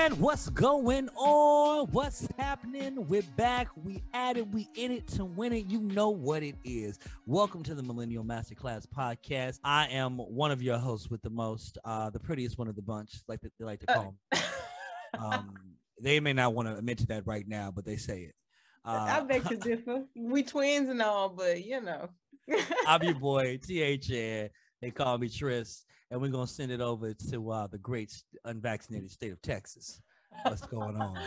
And what's going on? What's happening? We're back. We at it. We in it to win it. You know what it is. Welcome to the Millennial Masterclass podcast. I am one of your hosts with the most, the prettiest one of the bunch, like they like to call me. They may not want to admit to that right now, but they say it. I beg to differ. We twins and all, but you know. I'm your boy, THN. They call me Tris. And we're going to send it over to the great unvaccinated state of Texas. What's going on?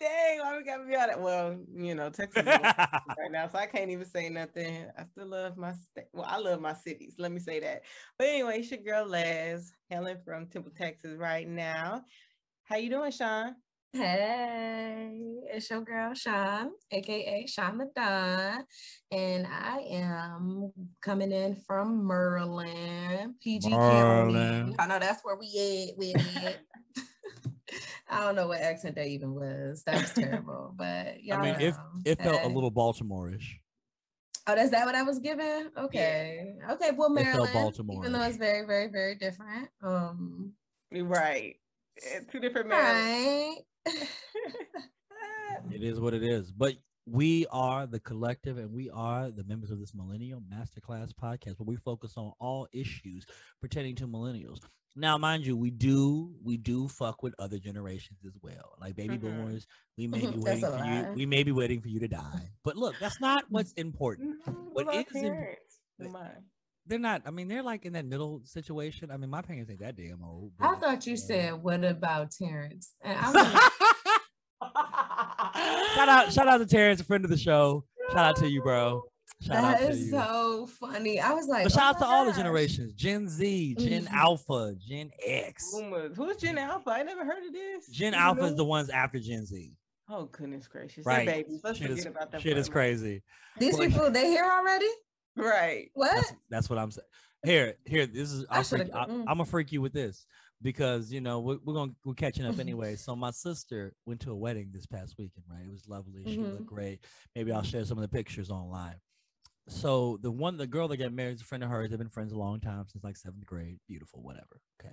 Dang, why we got to be on it? Well, you know, Texas is right now, so I can't even say nothing. I still love my state. Well, I love my cities. Let me say that. But anyway, it's your girl, Laz, Helen from Temple, Texas right now. How you doing, Sean? Hey, it's your girl Sean, aka Sean the Don, and I am coming in from Maryland, PG County. I know that's where we at with it. I don't know what accent that even was. That was terrible, but y'all know. It felt a little Baltimore-ish. Oh, that's that what I was given? Okay. Yeah. Okay, well, Maryland, it felt Baltimore-ish. Even though it's very, very, very different. Right. Two different Maryland. Right. It is what it is. But we are the collective and we are the members of this Millennial Masterclass podcast where we focus on all issues pertaining to millennials. Now, mind you, we do fuck with other generations as well. Like baby boomers, we may be waiting for you. We may be waiting for you to die. But look, that's not what's important. What is important? They're not. I mean, they're like in that middle situation. I mean, my parents ain't that damn old. I thought you said, "What about Terrence?" And shout out to Terrence, a friend of the show. Shout out to you, bro. That is so funny. I was like, but shout out to all the generations: Gen Z, Gen Alpha, Gen X. Who's Gen Alpha? I never heard of this. Gen Alpha is the ones after Gen Z. Oh goodness gracious! Right, they're babies. Let's forget about that. Shit is crazy. These people, they here already? Right. What? That's what I'm saying. Here. This is. I'm gonna freak you with this because you know we're catching up anyway. So my sister went to a wedding this past weekend. Right, it was lovely. She looked great. Maybe I'll share some of the pictures online. So the girl that got married is a friend of hers. They've been friends a long time since like 7th grade. Beautiful, whatever. Okay,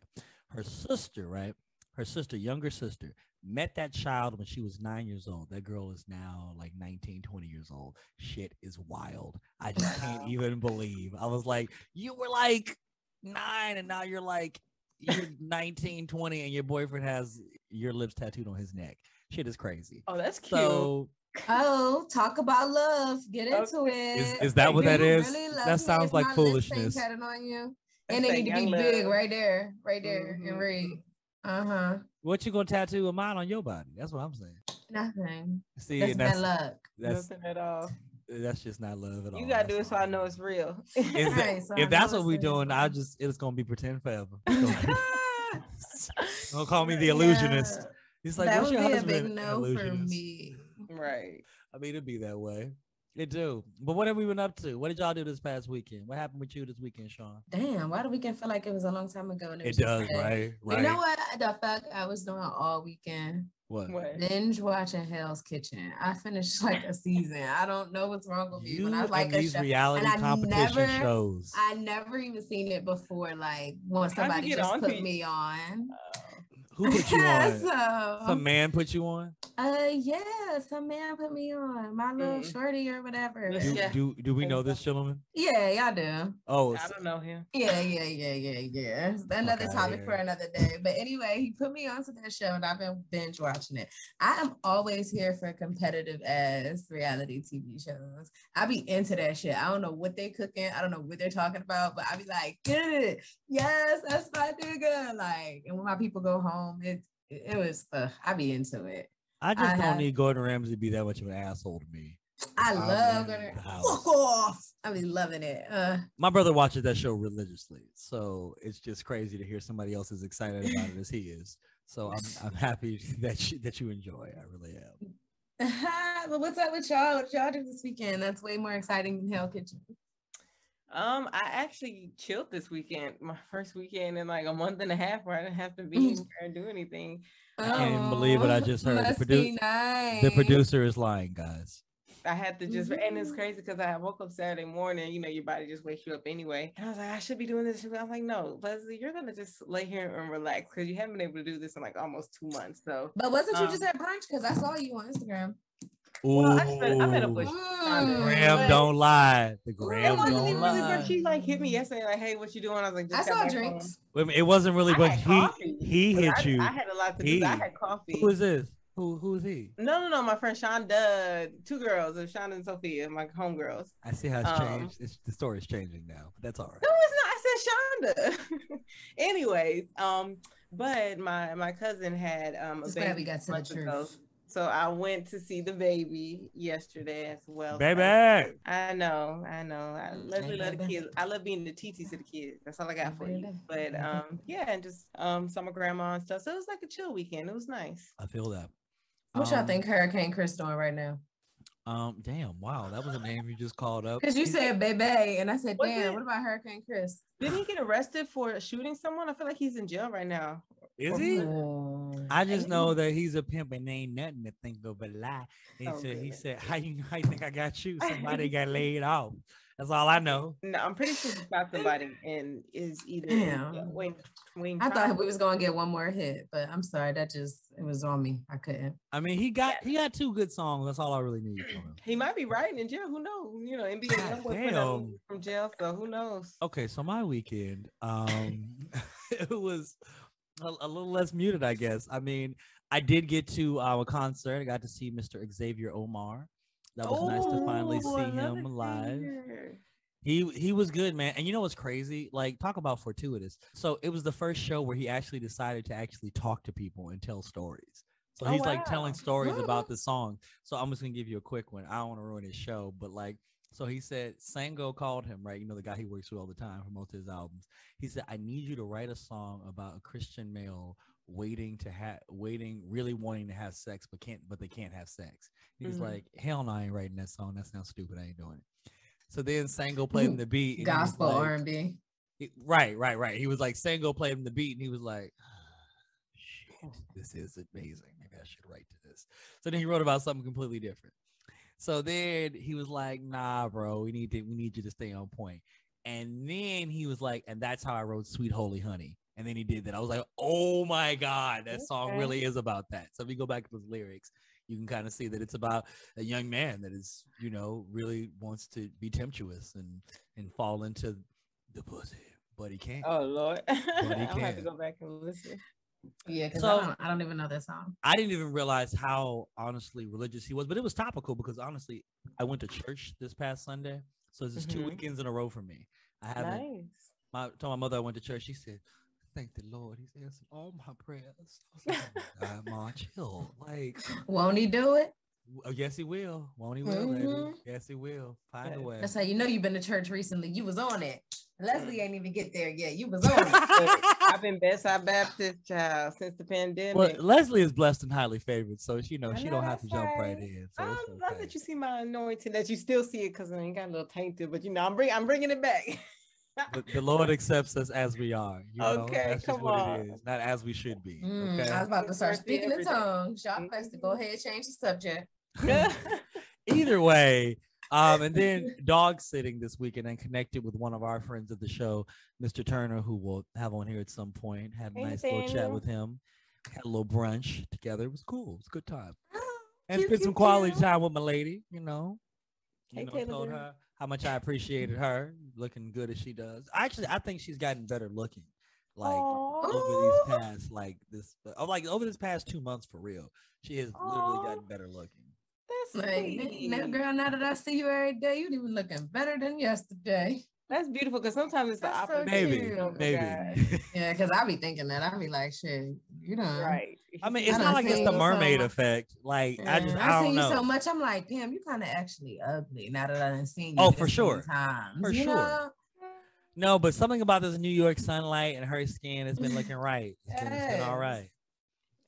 her sister, right? Her sister, younger sister, met that child when she was 9 years old. That girl is now like 19, 20 years old. Shit is wild. I just can't even believe. I was like, you were like 9 and now you're 19, 20 and your boyfriend has your lips tattooed on his neck. Shit is crazy. Oh, that's cute. So, talk about love. Get into it. Is that what that is? Really that sounds like foolishness. On you. And they need to be big right there, and read. What you gonna tattoo a mine on your body? That's what I'm saying. Nothing. See, that's bad luck. Nothing at all. That's just not love at all. You gotta do it so I know it's real. If that's what we're doing, it's gonna be pretend forever. Don't call me the illusionist. He's like, that what's would your be husband? A big no for me. Right. I mean, it'd be that way. It do. But what have we been up to? What did y'all do this past weekend? What happened with you this weekend, Sean? Damn, why the weekend feel like it was a long time ago? And it does, right? You know what the fuck I was doing all weekend? What? Binge watching Hell's Kitchen. I finished like a season. I don't know what's wrong with me. When I like these reality competition shows. I never even seen it before. Like when somebody just put me on. Who put you on? Some man put you on? Yeah, some man put me on. My little shorty or whatever. Do we know this gentleman? Yeah, y'all do. Oh, I don't know him. Yeah. Another topic for another day. But anyway, he put me onto that show and I've been binge watching it. I am always here for competitive ass reality TV shows. I be into that shit. I don't know what they cooking. I don't know what they're talking about, but I be like, good. Yes, that's my nigga. Like, and when my people go home, it was I be into it. I just don't need Gordon Ramsay to be that much of an asshole to me. I love Gordon. Fuck off. I be loving it. My brother watches that show religiously, so it's just crazy to hear somebody else as excited about it as he is. So I'm happy that you enjoy. I really am. But what's up with y'all? What y'all do this weekend? That's way more exciting than Hell Kitchen. I actually chilled this weekend. My first weekend in like a month and a half where I didn't have to be anywhere and do anything. I can't even believe what I just heard. The producer is lying, guys. I had to just, and it's crazy because I woke up Saturday morning, you know, your body just wakes you up anyway. And I was like, I should be doing this. I'm like, no, Leslie, you're going to just lay here and relax because you haven't been able to do this in like almost 2 months. So, but wasn't you just at brunch? Because I saw you on Instagram. Well, I met up with Graham don't lie. The Graham it wasn't don't even lie. really brunch. She like hit me yesterday, like, hey, what you doing? I was like, just I saw drinks. It wasn't really brunch. He hit you. I had a lot to do. I had coffee. Who is this? Who is he? No. My friend Shonda, 2 girls, Shonda and Sophia, my homegirls. I see how it's changed. The story's changing now, but that's all right. No, it's not. I said Shonda. Anyways, but my cousin had a baby. We got to the truth. So I went to see the baby yesterday as well. Baby. I know. Leslie love the kids. I love being the TT to the kids. That's all I got for you. But yeah, and just saw my grandma and stuff. So it was like a chill weekend. It was nice. I feel that. What y'all think Hurricane Chris doing right now? Damn, wow, that was a name you just called up. Because you said baby, and I said, damn, what about Hurricane Chris? Didn't he get arrested for shooting someone? I feel like he's in jail right now. Is he? I just know that he's a pimp and ain't nothing to think of a lie. He said, how you think I got you? Somebody got laid off. That's all I know. No, I'm pretty sure he shot somebody and is either Wayne. I thought we was gonna get one more hit, but I'm sorry, it was on me. I couldn't. I mean, he got 2 good songs. That's all I really need from him. He might be riding in jail. Who knows? You know, NBA from jail, so who knows? Okay, so my weekend, it was a little less muted, I guess. I mean, I did get to a concert. I got to see Mr. Xavier Omar. That was nice to finally see him live. He was good, man. And you know what's crazy? Like, talk about fortuitous. So it was the first show where he actually decided to actually talk to people and tell stories. So he's like telling stories about the song. So I'm just gonna give you a quick one. I don't want to ruin his show, but like, so he said Sango called him, right? You know, the guy he works with all the time for most of his albums. He said, I need you to write a song about a Christian male really wanting to have sex, but they can't have sex. He was like, hell no, I ain't writing that song. That sounds stupid. I ain't doing it. So then Sango played him the beat. Gospel R&B. Right. He was like, Sango played him the beat, and he was like, shit, this is amazing. Maybe I should write to this. So then he wrote about something completely different. So then he was like, nah, bro, we need you to stay on point. And then he was like, and that's how I wrote Sweet Holy Honey. And then he did that. I was like, oh my God, that song really is about that. So if you go back to those lyrics, you can kind of see that it's about a young man that is, you know, really wants to be tempestuous and fall into the pussy, but he can't. Oh Lord, I'll have to go back and listen. Yeah, because I don't even know that song. I didn't even realize how honestly religious he was, but it was topical because honestly, I went to church this past Sunday, so this is 2 weekends in a row for me. I haven't. I told my mother I went to church. She said, thank the Lord. He's answered all my prayers. I was like, oh God, Ma, chill. Like, won't he do it? Yes, he will. Won't he will, baby? Yes, he will. Find a way. That's how you know you've been to church recently. You was on it. Leslie ain't even get there yet. You was on it. I've been Bedside Baptist child since the pandemic. Well, Leslie is blessed and highly favored, so she don't have to jump right in. So I love that you see my anointing, that you still see it because I ain't got a little tainted, but you know, I'm bringing it back. The Lord accepts us as we are. You know? Okay, that's just what it is, not as we should be. Okay? I was about to start speaking in tongues. Y'all to go ahead and change the subject. Either way, and then dog sitting this weekend and connected with one of our friends of the show, Mr. Turner, who we'll have on here at some point. Had a nice little chat with him. Had a little brunch together. It was cool. It was a good time. And spent some quality time with my lady, you know. Told her how much I appreciated her looking good as she does. Actually, I think she's gotten better looking. Like over this past 2 months for real. She has literally gotten better looking. That's like, girl, now that I see you every day, you're even looking better than yesterday. That's beautiful because sometimes it's the opposite. So maybe. Yeah, because I be thinking that. I be like, shit, you know. Right. I mean, it's not like it's the mermaid effect. Like, I don't know. You so much. I'm like, damn, you kind of actually ugly now that I done seen you. Oh, for sure. Times, for sure. Know? No, but something about this New York sunlight and her skin has been looking right. It's been all right.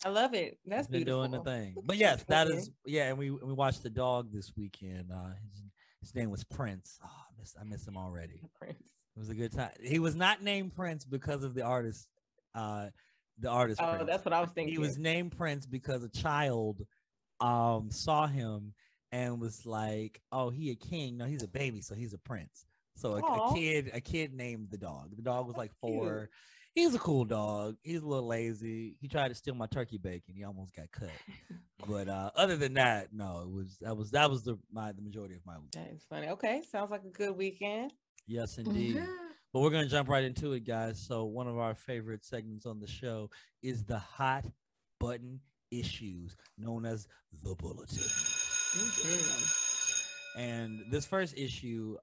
I love it. That's been beautiful. Doing the thing. But yes, that is, and we watched the dog this weekend. His name was Prince. Oh, I miss him already. Prince. It was a good time. He was not named Prince because of the artist. Oh, Prince. That's what I was thinking. He was named Prince because a child saw him and was like, "Oh, he a king? No, he's a baby, so he's a prince." So a kid named the dog. The dog was like 4. He's a cool dog. He's a little lazy. He tried to steal my turkey bacon. He almost got cut. But other than that, no, that was the majority of my week. That's funny. Okay, sounds like a good weekend. Yes, indeed. But we're gonna jump right into it, guys. So one of our favorite segments on the show is the hot button issues, known as the bulletin. And this first issue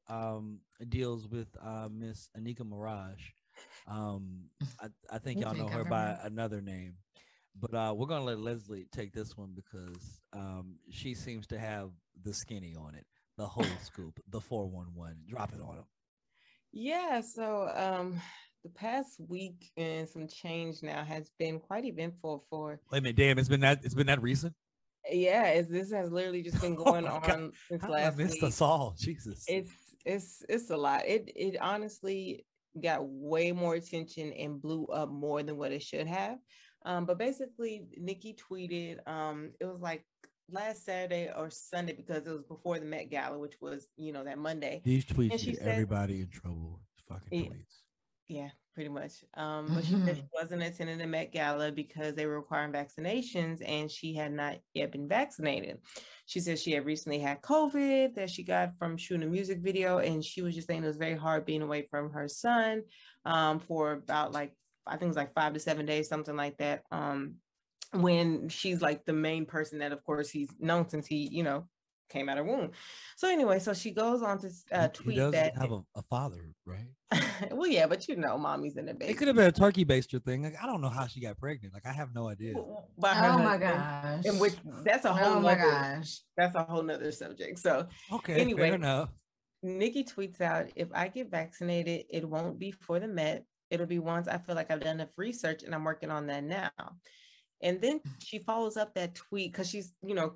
deals with Miss Anika Mirage. I think y'all know her by another name, but we're gonna let Leslie take this one because she seems to have the skinny on it, the whole scoop, the 411. Drop it on him. Yeah, so the past week and some change now has been quite eventful for. Wait a minute, damn! It's been that recent. Yeah, this has literally just been going on since last week. I missed us all. Jesus, it's a lot. It honestly got way more attention and blew up more than what it should have. But basically, Nikki tweeted. It was like last Saturday or Sunday because it was before the Met Gala, which was that Monday. These tweets get everybody in trouble. Fucking tweets. Yeah, pretty much. But she said she wasn't attending the Met Gala because they were requiring vaccinations and she had not yet been vaccinated. She said she had recently had COVID that she got from shooting a music video, and she was just saying it was very hard being away from her son for about I think it was like 5 to 7 days, something like that. When she's like the main person that, of course, he's known since he, came out of womb. So anyway, so she goes on to tweet he does that have a father, right? Well, yeah, but mommy's in the baby. It could have been a turkey baster thing. Like, I don't know how she got pregnant. Like, I have no idea. By her husband, my gosh! In which that's a whole that's a whole nother subject. So okay, anyway, fair enough. Nikki tweets out, "If I get vaccinated, it won't be for the Met. It'll be once I feel like I've done enough research, and I'm working on that now." And then she follows up that tweet because she's,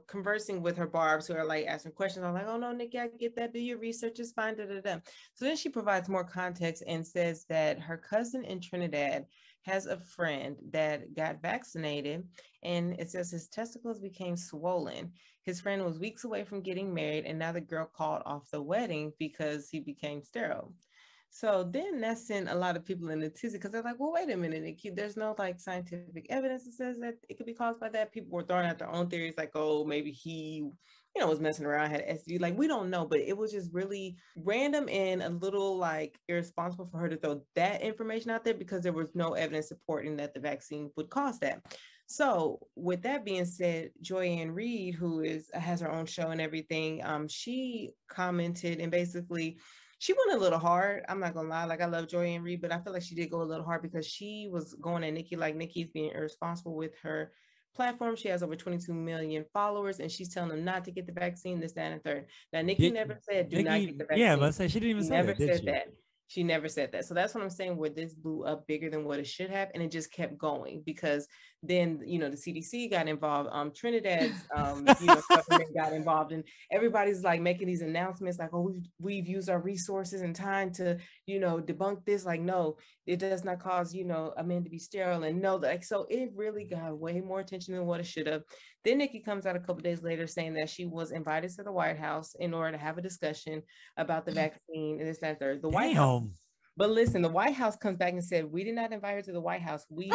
conversing with her barbs who are like asking questions. I'm like, "Oh no, Nikki, I get that. Do your research, is fine." So then she provides more context and says that her cousin in Trinidad has a friend that got vaccinated, and it says his testicles became swollen. His friend was weeks away from getting married, and now the girl called off the wedding because he became sterile. So then that sent a lot of people in a tizzy because they're like, "Well, wait a minute, Nikki, there's no scientific evidence that says that it could be caused by that." People were throwing out their own theories like, "Oh, maybe he, was messing around, had STD." Like, we don't know, but it was just really random and a little irresponsible for her to throw that information out there because there was no evidence supporting that the vaccine would cause that. So with that being said, Joy-Ann Reid, who has her own show and everything, she commented and basically she went a little hard. I'm not gonna lie. I love Joy-Ann Reid, but I feel like she did go a little hard because she was going at Nikki like Nikki's being irresponsible with her platform. She has over 22 million followers, and she's telling them not to get the vaccine, this, that, and third. Now, Nikki never said do not get the vaccine. Yeah, but I said she didn't even say that. Never said that. She never said that. So that's what I'm saying, where this blew up bigger than what it should have. And it just kept going because then, the CDC got involved. Trinidad's, government got involved, and everybody's making these announcements like, "Oh, we've used our resources and time to, debunk this." Like, no, it does not cause, a man to be sterile. And no, so it really got way more attention than what it should have. Then Nikki comes out a couple of days later saying that she was invited to the White House in order to have a discussion about the vaccine and this, that, and third. The White House. But listen, the White House comes back and said, "We did not invite her to the White House. We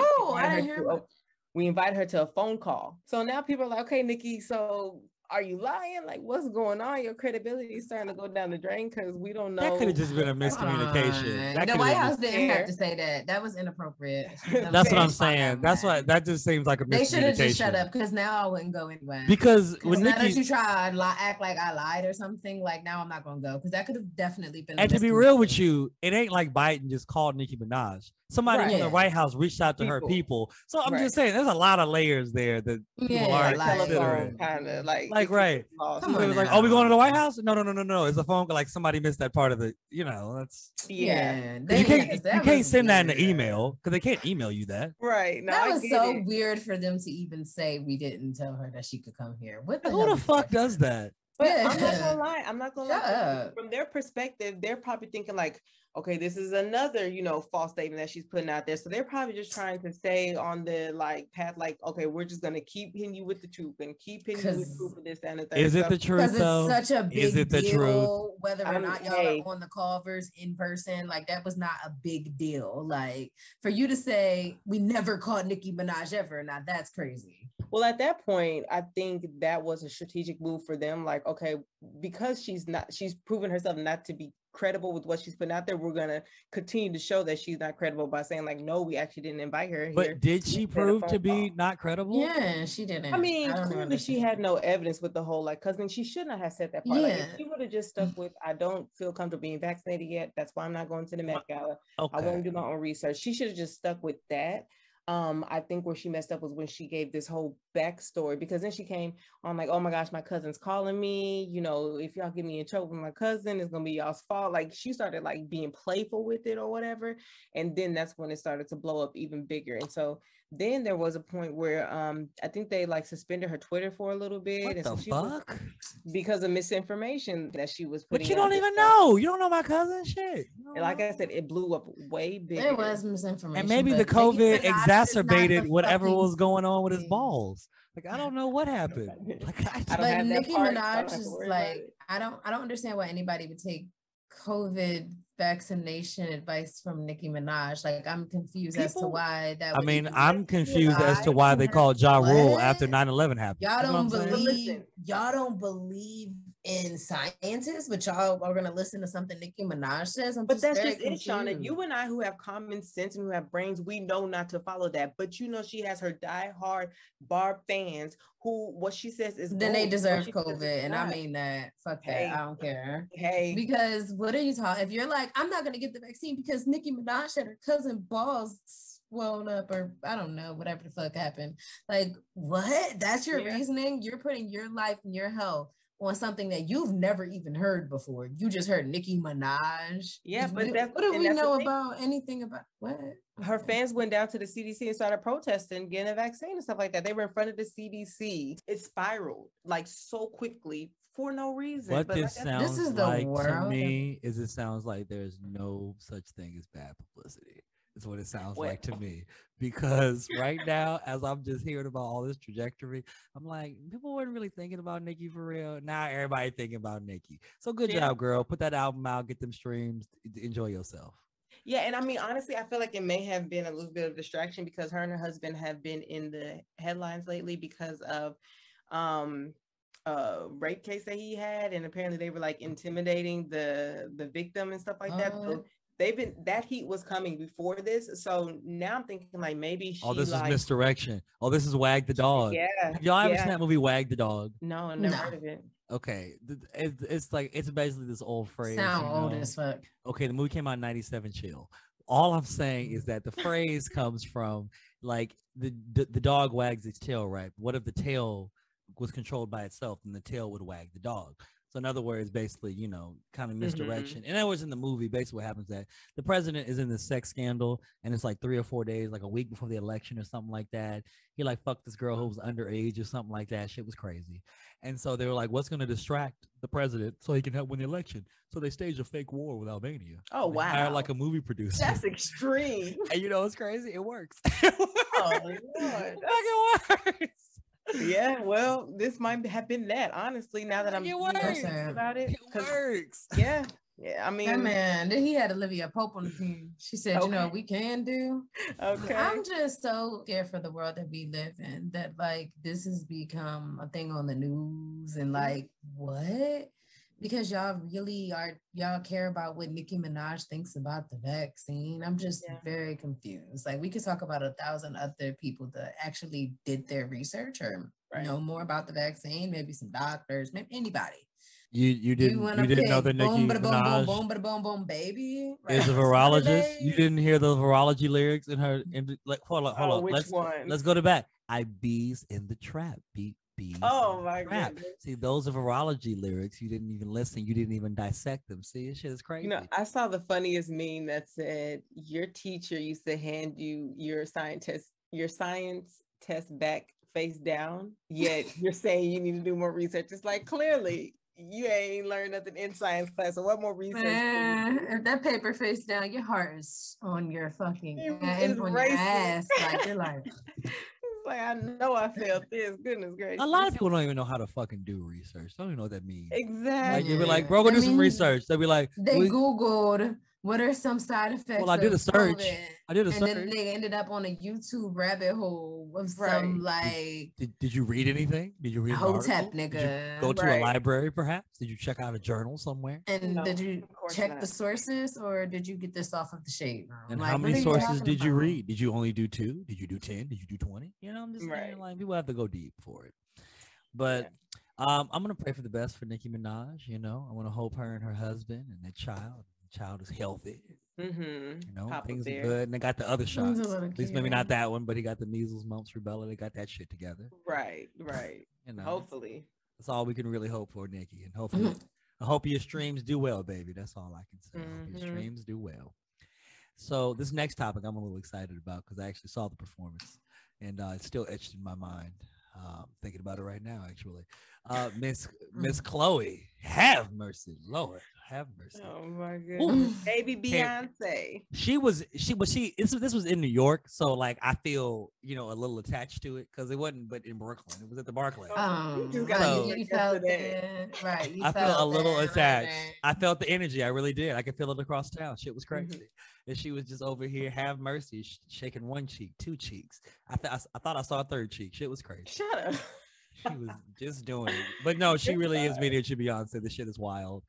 invited her to a phone call." So now people are like, "Okay, Nikki, so are you lying? Like, what's going on? Your credibility is starting to go down the drain because we don't know." That could have just been a miscommunication. The White House didn't have to say that. That was inappropriate. That's what I'm saying. That's why that just seems like a miscommunication. They should have just shut up because now I wouldn't go anyway. Because when now that you try to act like I lied or something, now I'm not going to go because that could have definitely been. And to be real with you, it ain't like Biden just called Nicki Minaj. Somebody in the White House reached out to her people. So I'm just saying, there's a lot of layers there that people are considering. Kind of right. Somebody was like, "Oh, we going to the White House?" No. It's a phone call. Like somebody missed that part of the. That's you can't send that in the email because they can't email you that. Right. No, that was so weird for them to even say we didn't tell her that she could come here. What the Who the fuck does that? But I'm not gonna lie. I'm not gonna lie. up. From their perspective, they're probably thinking like, okay, this is another, false statement that she's putting out there. So they're probably just trying to stay on the like path, like, okay, we're just gonna keep hitting you with the truth and keep hitting you with proof of this and the third. Is it the truth though? Because it's such a big deal, whether or not y'all are on the call versus in person. Like that was not a big deal. Like for you to say we never caught Nicki Minaj ever, now that's crazy. Well, at that point, I think that was a strategic move for them. Like, okay, because she's proven herself not to be credible with what she's putting out there, we're gonna continue to show that she's not credible by saying like, no, we actually didn't invite her here. But did she prove to be not credible? Yeah, she didn't. I mean, clearly she had no evidence with the whole like, because then she should not have said that part. Yeah. Like if she would have just stuck with, I don't feel comfortable being vaccinated yet. That's why I'm not going to the Met Gala. Okay. I won't do my own research. She should have just stuck with that. I think where she messed up was when she gave this whole backstory, because then she came on like, oh my gosh, my cousin's calling me, if y'all get me in trouble with my cousin, it's gonna be y'all's fault. Like she started like being playful with it or whatever, and then that's when it started to blow up even bigger. And so then there was a point where I think they like suspended her Twitter for a little bit. What the fuck? Because of misinformation that she was putting. But you don't even know. You don't know my cousin shit. And like I said, it blew up way bigger. It was misinformation. And maybe the COVID exacerbated whatever was going on with his balls. Like I don't know what happened. Like but Nicki Minaj is like, I don't understand why anybody would take COVID vaccination advice from Nicki Minaj. Like I'm confused as to why that. I mean, I'm confused as to why they called Ja Rule after 9/11 happened. Y'all don't believe in scientists, but y'all are gonna listen to something Nicki Minaj says. But that's just it, Shauna. You and I, who have common sense and who have brains, we know not to follow that. But she has her diehard Barb fans who what she says is then they deserve COVID, and I mean that. Fuck that. I don't care. Because what are you talking? If you're like, I'm not gonna get the vaccine because Nicki Minaj had her cousin balls swollen up, or I don't know, whatever the fuck happened. Like what? That's your reasoning? You're putting your life and your health on something that you've never even heard before. You just heard Nicki Minaj. Yeah, but what do we know about anything about what? Her fans went down to the CDC and started protesting, getting a vaccine and stuff like that. They were in front of the CDC. It spiraled like so quickly for no reason. What this sounds like to me is it sounds like there's no such thing as bad publicity. Is what it sounds like to me, because right now, as I'm just hearing about all this trajectory, I'm like, people weren't really thinking about Nicki for real. Now everybody thinking about Nicki. So good job, girl. Put that album out, get them streams, enjoy yourself. Yeah, and I mean, honestly, I feel like it may have been a little bit of distraction because her and her husband have been in the headlines lately because of rape case that he had, and apparently they were like intimidating the victim and stuff like that. So that heat was coming before this. So now I'm thinking like maybe this is misdirection. This is Wag the Dog. Yeah. Have y'all ever seen that movie Wag the Dog? No, I never heard of it. Okay. It's basically this old phrase. Sound old as fuck. Okay, the movie came out in 97, chill. All I'm saying is that the phrase comes from like the dog wags its tail, right? What if the tail was controlled by itself and the tail would wag the dog? So in other words, basically, kind of misdirection. In other words, in the movie, basically what happens is that the president is in this sex scandal and it's like 3 or 4 days, like a week before the election or something like that. He like fucked this girl who was underage or something like that. Shit was crazy. And so they were like, what's going to distract the president so he can help win the election? So they staged a fake war with Albania. Oh, wow. Hired like a movie producer. That's extreme. And it's crazy. It works. Oh, Lord. It works. Yeah, well, this might have been that, honestly, now that I'm thinking about it. It works. Yeah, I mean, that man, he had Olivia Pope on the team. She said, we can do. Okay. I'm just so scared for the world that we live in, that like this has become a thing on the news and like what? Because y'all care about what Nicki Minaj thinks about the vaccine. I'm just very confused. Like we could talk about 1,000 other people that actually did their research or know more about the vaccine. Maybe some doctors, maybe anybody. You didn't know that Nicki Minaj boom boom baby is a virologist. You didn't hear the virology lyrics in her. Hold on. Let's go to back. I bees in the trap. Bees. Oh my god! See, those are virology lyrics. You didn't even listen. You didn't even dissect them. See, this shit is crazy. I saw the funniest meme that said your teacher used to hand you your science test back face down, yet you're saying you need to do more research. It's like clearly you ain't learned nothing in science class. So what more research? If that paper face down, your heart is on your fucking it's on racing. your ass. Like you're like, it's like I know I failed this. Goodness gracious. A lot of people don't even know how to fucking do research. Don't even know what that means. Exactly. Like they'll be like, bro, go do some research. They'll be like, they Googled what are some side effects. Well, I did a search. I did a search. And then they ended up on a YouTube rabbit hole of some like. Did you read anything? Did you read an Hotep, article? nigga? Did you go to a library, perhaps? Did you check out a journal somewhere? And did you check the sources, or did you get this off of the shade room? And like, how many sources did you read? Did you only do 2? Did you do 10? Did you do 20? You know, I'm just saying, like, people have to go deep for it. But I'm gonna pray for the best for Nicki Minaj. You know, I want to hope her and her husband and their child. The child is healthy. You know, Papa things are good. And they got the other shots. At least maybe not that one, but he got the measles, mumps, rubella. They got that shit together. Right. You know, hopefully. That's all we can really hope for, Nicki. And hopefully, I hope your streams do well, baby. That's all I can say. I hope your streams do well. So this next topic I'm a little excited about because I actually saw the performance and it's still etched in my mind. Thinking about it right now, actually. Miss Chloe, have mercy, Lord, have mercy. Oh my goodness, baby Beyonce. This was in New York, so like I feel a little attached to it because it wasn't, but in Brooklyn, it was at the Barclays. You felt it, right? I felt a little attached. I felt the energy. I really did. I could feel it across town. Shit was crazy. And she was just over here, have mercy, shaking one cheek, 2 cheeks. I thought I saw a 3rd cheek. Shit was crazy. Shut up. She was just doing it. But no, she really is miniature Beyonce. This shit is wild.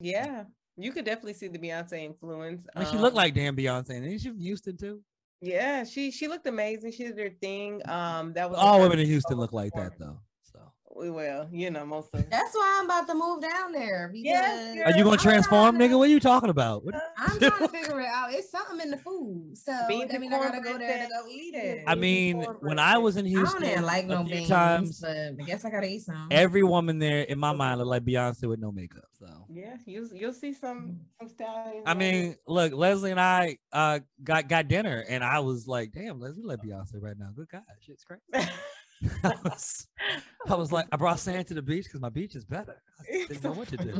Yeah. You could definitely see the Beyonce influence. I mean, she looked like damn Beyonce. And isn't she from Houston too? Yeah, she looked amazing. She did her thing. That was all women in Houston look like that though. So we will, most of them. That's why I'm about to move down there. Yes, are you gonna transform, nigga? What are you talking about? I'm trying to figure it out. It's something in the food. So I mean, I gotta go there to go eat it. I mean, when I was in Houston, I don't like no beans, times, but I guess I gotta eat some. Every woman there in my mind looked like Beyonce with no makeup. So yeah, you'll see some stallions. I mean, look, Leslie and I got dinner, and I was like, damn, Leslie like Beyonce right now. Good God, shit's crazy. I was like, I brought sand to the beach because my beach is better. I didn't know what to do.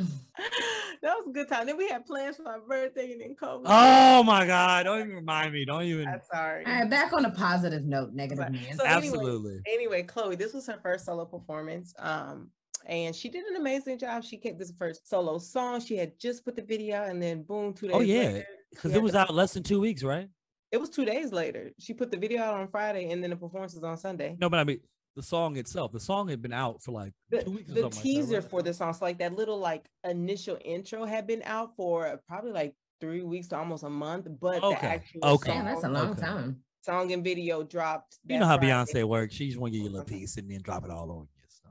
That was a good time. Then we had plans for my birthday and then COVID. Oh my God. Don't even remind me. Don't even. I'm sorry. All right, back on a positive note, negative man. So absolutely. Anyway, Chloe, this was her first solo performance. And she did an amazing job. She came this first solo song. She had just put the video out and then boom, 2 days later. Because it was out less than 2 weeks, right? It was 2 days later. She put the video out on Friday and then the performance was on Sunday. No, but I mean the song itself. The song had been out for like 2 weeks. The teaser like that, right? For the song, so like that little like initial intro had been out for probably like 3 weeks to almost a month. But the actual song, that's a long time. Song and video dropped. You know how Friday. Beyonce works. She just want to give you a little piece and then drop it all on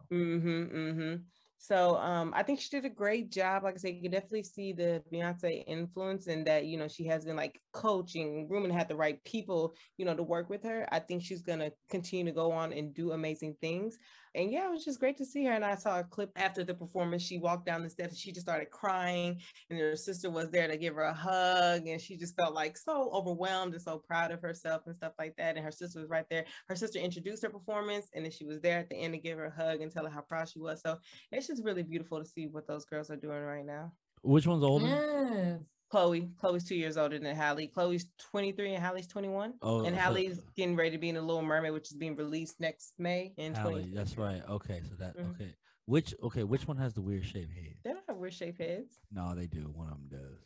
you. So. So I think she did a great job. Like I said, you can definitely see the Beyonce influence and that, she has been like coaching, grooming, had the right people, to work with her. I think she's going to continue to go on and do amazing things. And yeah, it was just great to see her. And I saw a clip after the performance. She walked down the steps. She just started crying and her sister was there to give her a hug. And she just felt like so overwhelmed and so proud of herself and stuff like that. And her sister was right there. Her sister introduced her performance and then she was there at the end to give her a hug and tell her how proud she was. So it's just really beautiful to see what those girls are doing right now. Which one's older? Yes. Chloe's 2 years older than Halle. Chloe's 23 and Hallie's 21. Oh, and Hallie's getting ready to be in The Little Mermaid, which is being released next May. In Halle, that's right. Okay, so that okay. Which one has the weird shaped head? They don't have weird shaped heads. No, they do. One of them does.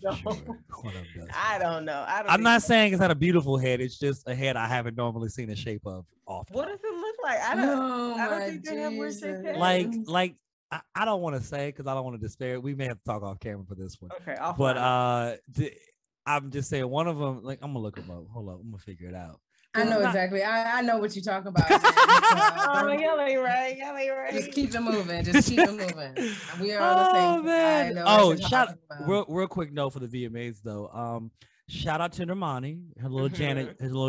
No. Sure. One of them does. I don't know. I'm not saying it's not a beautiful head. It's just a head I haven't normally seen the shape of often. What does it look like? I don't think they have weird shaped heads. Like. I don't want to say because I don't want to despair. We may have to talk off camera for this one. Okay, but I'm just saying one of them. Like I'm gonna look them up. Hold up, I'm gonna figure it out. I know exactly. I know what you're talking about. Y'all ain't right. Just keep it moving. We are on the same. Man. Shout real quick note for the VMAs though. Shout out to Normani, her little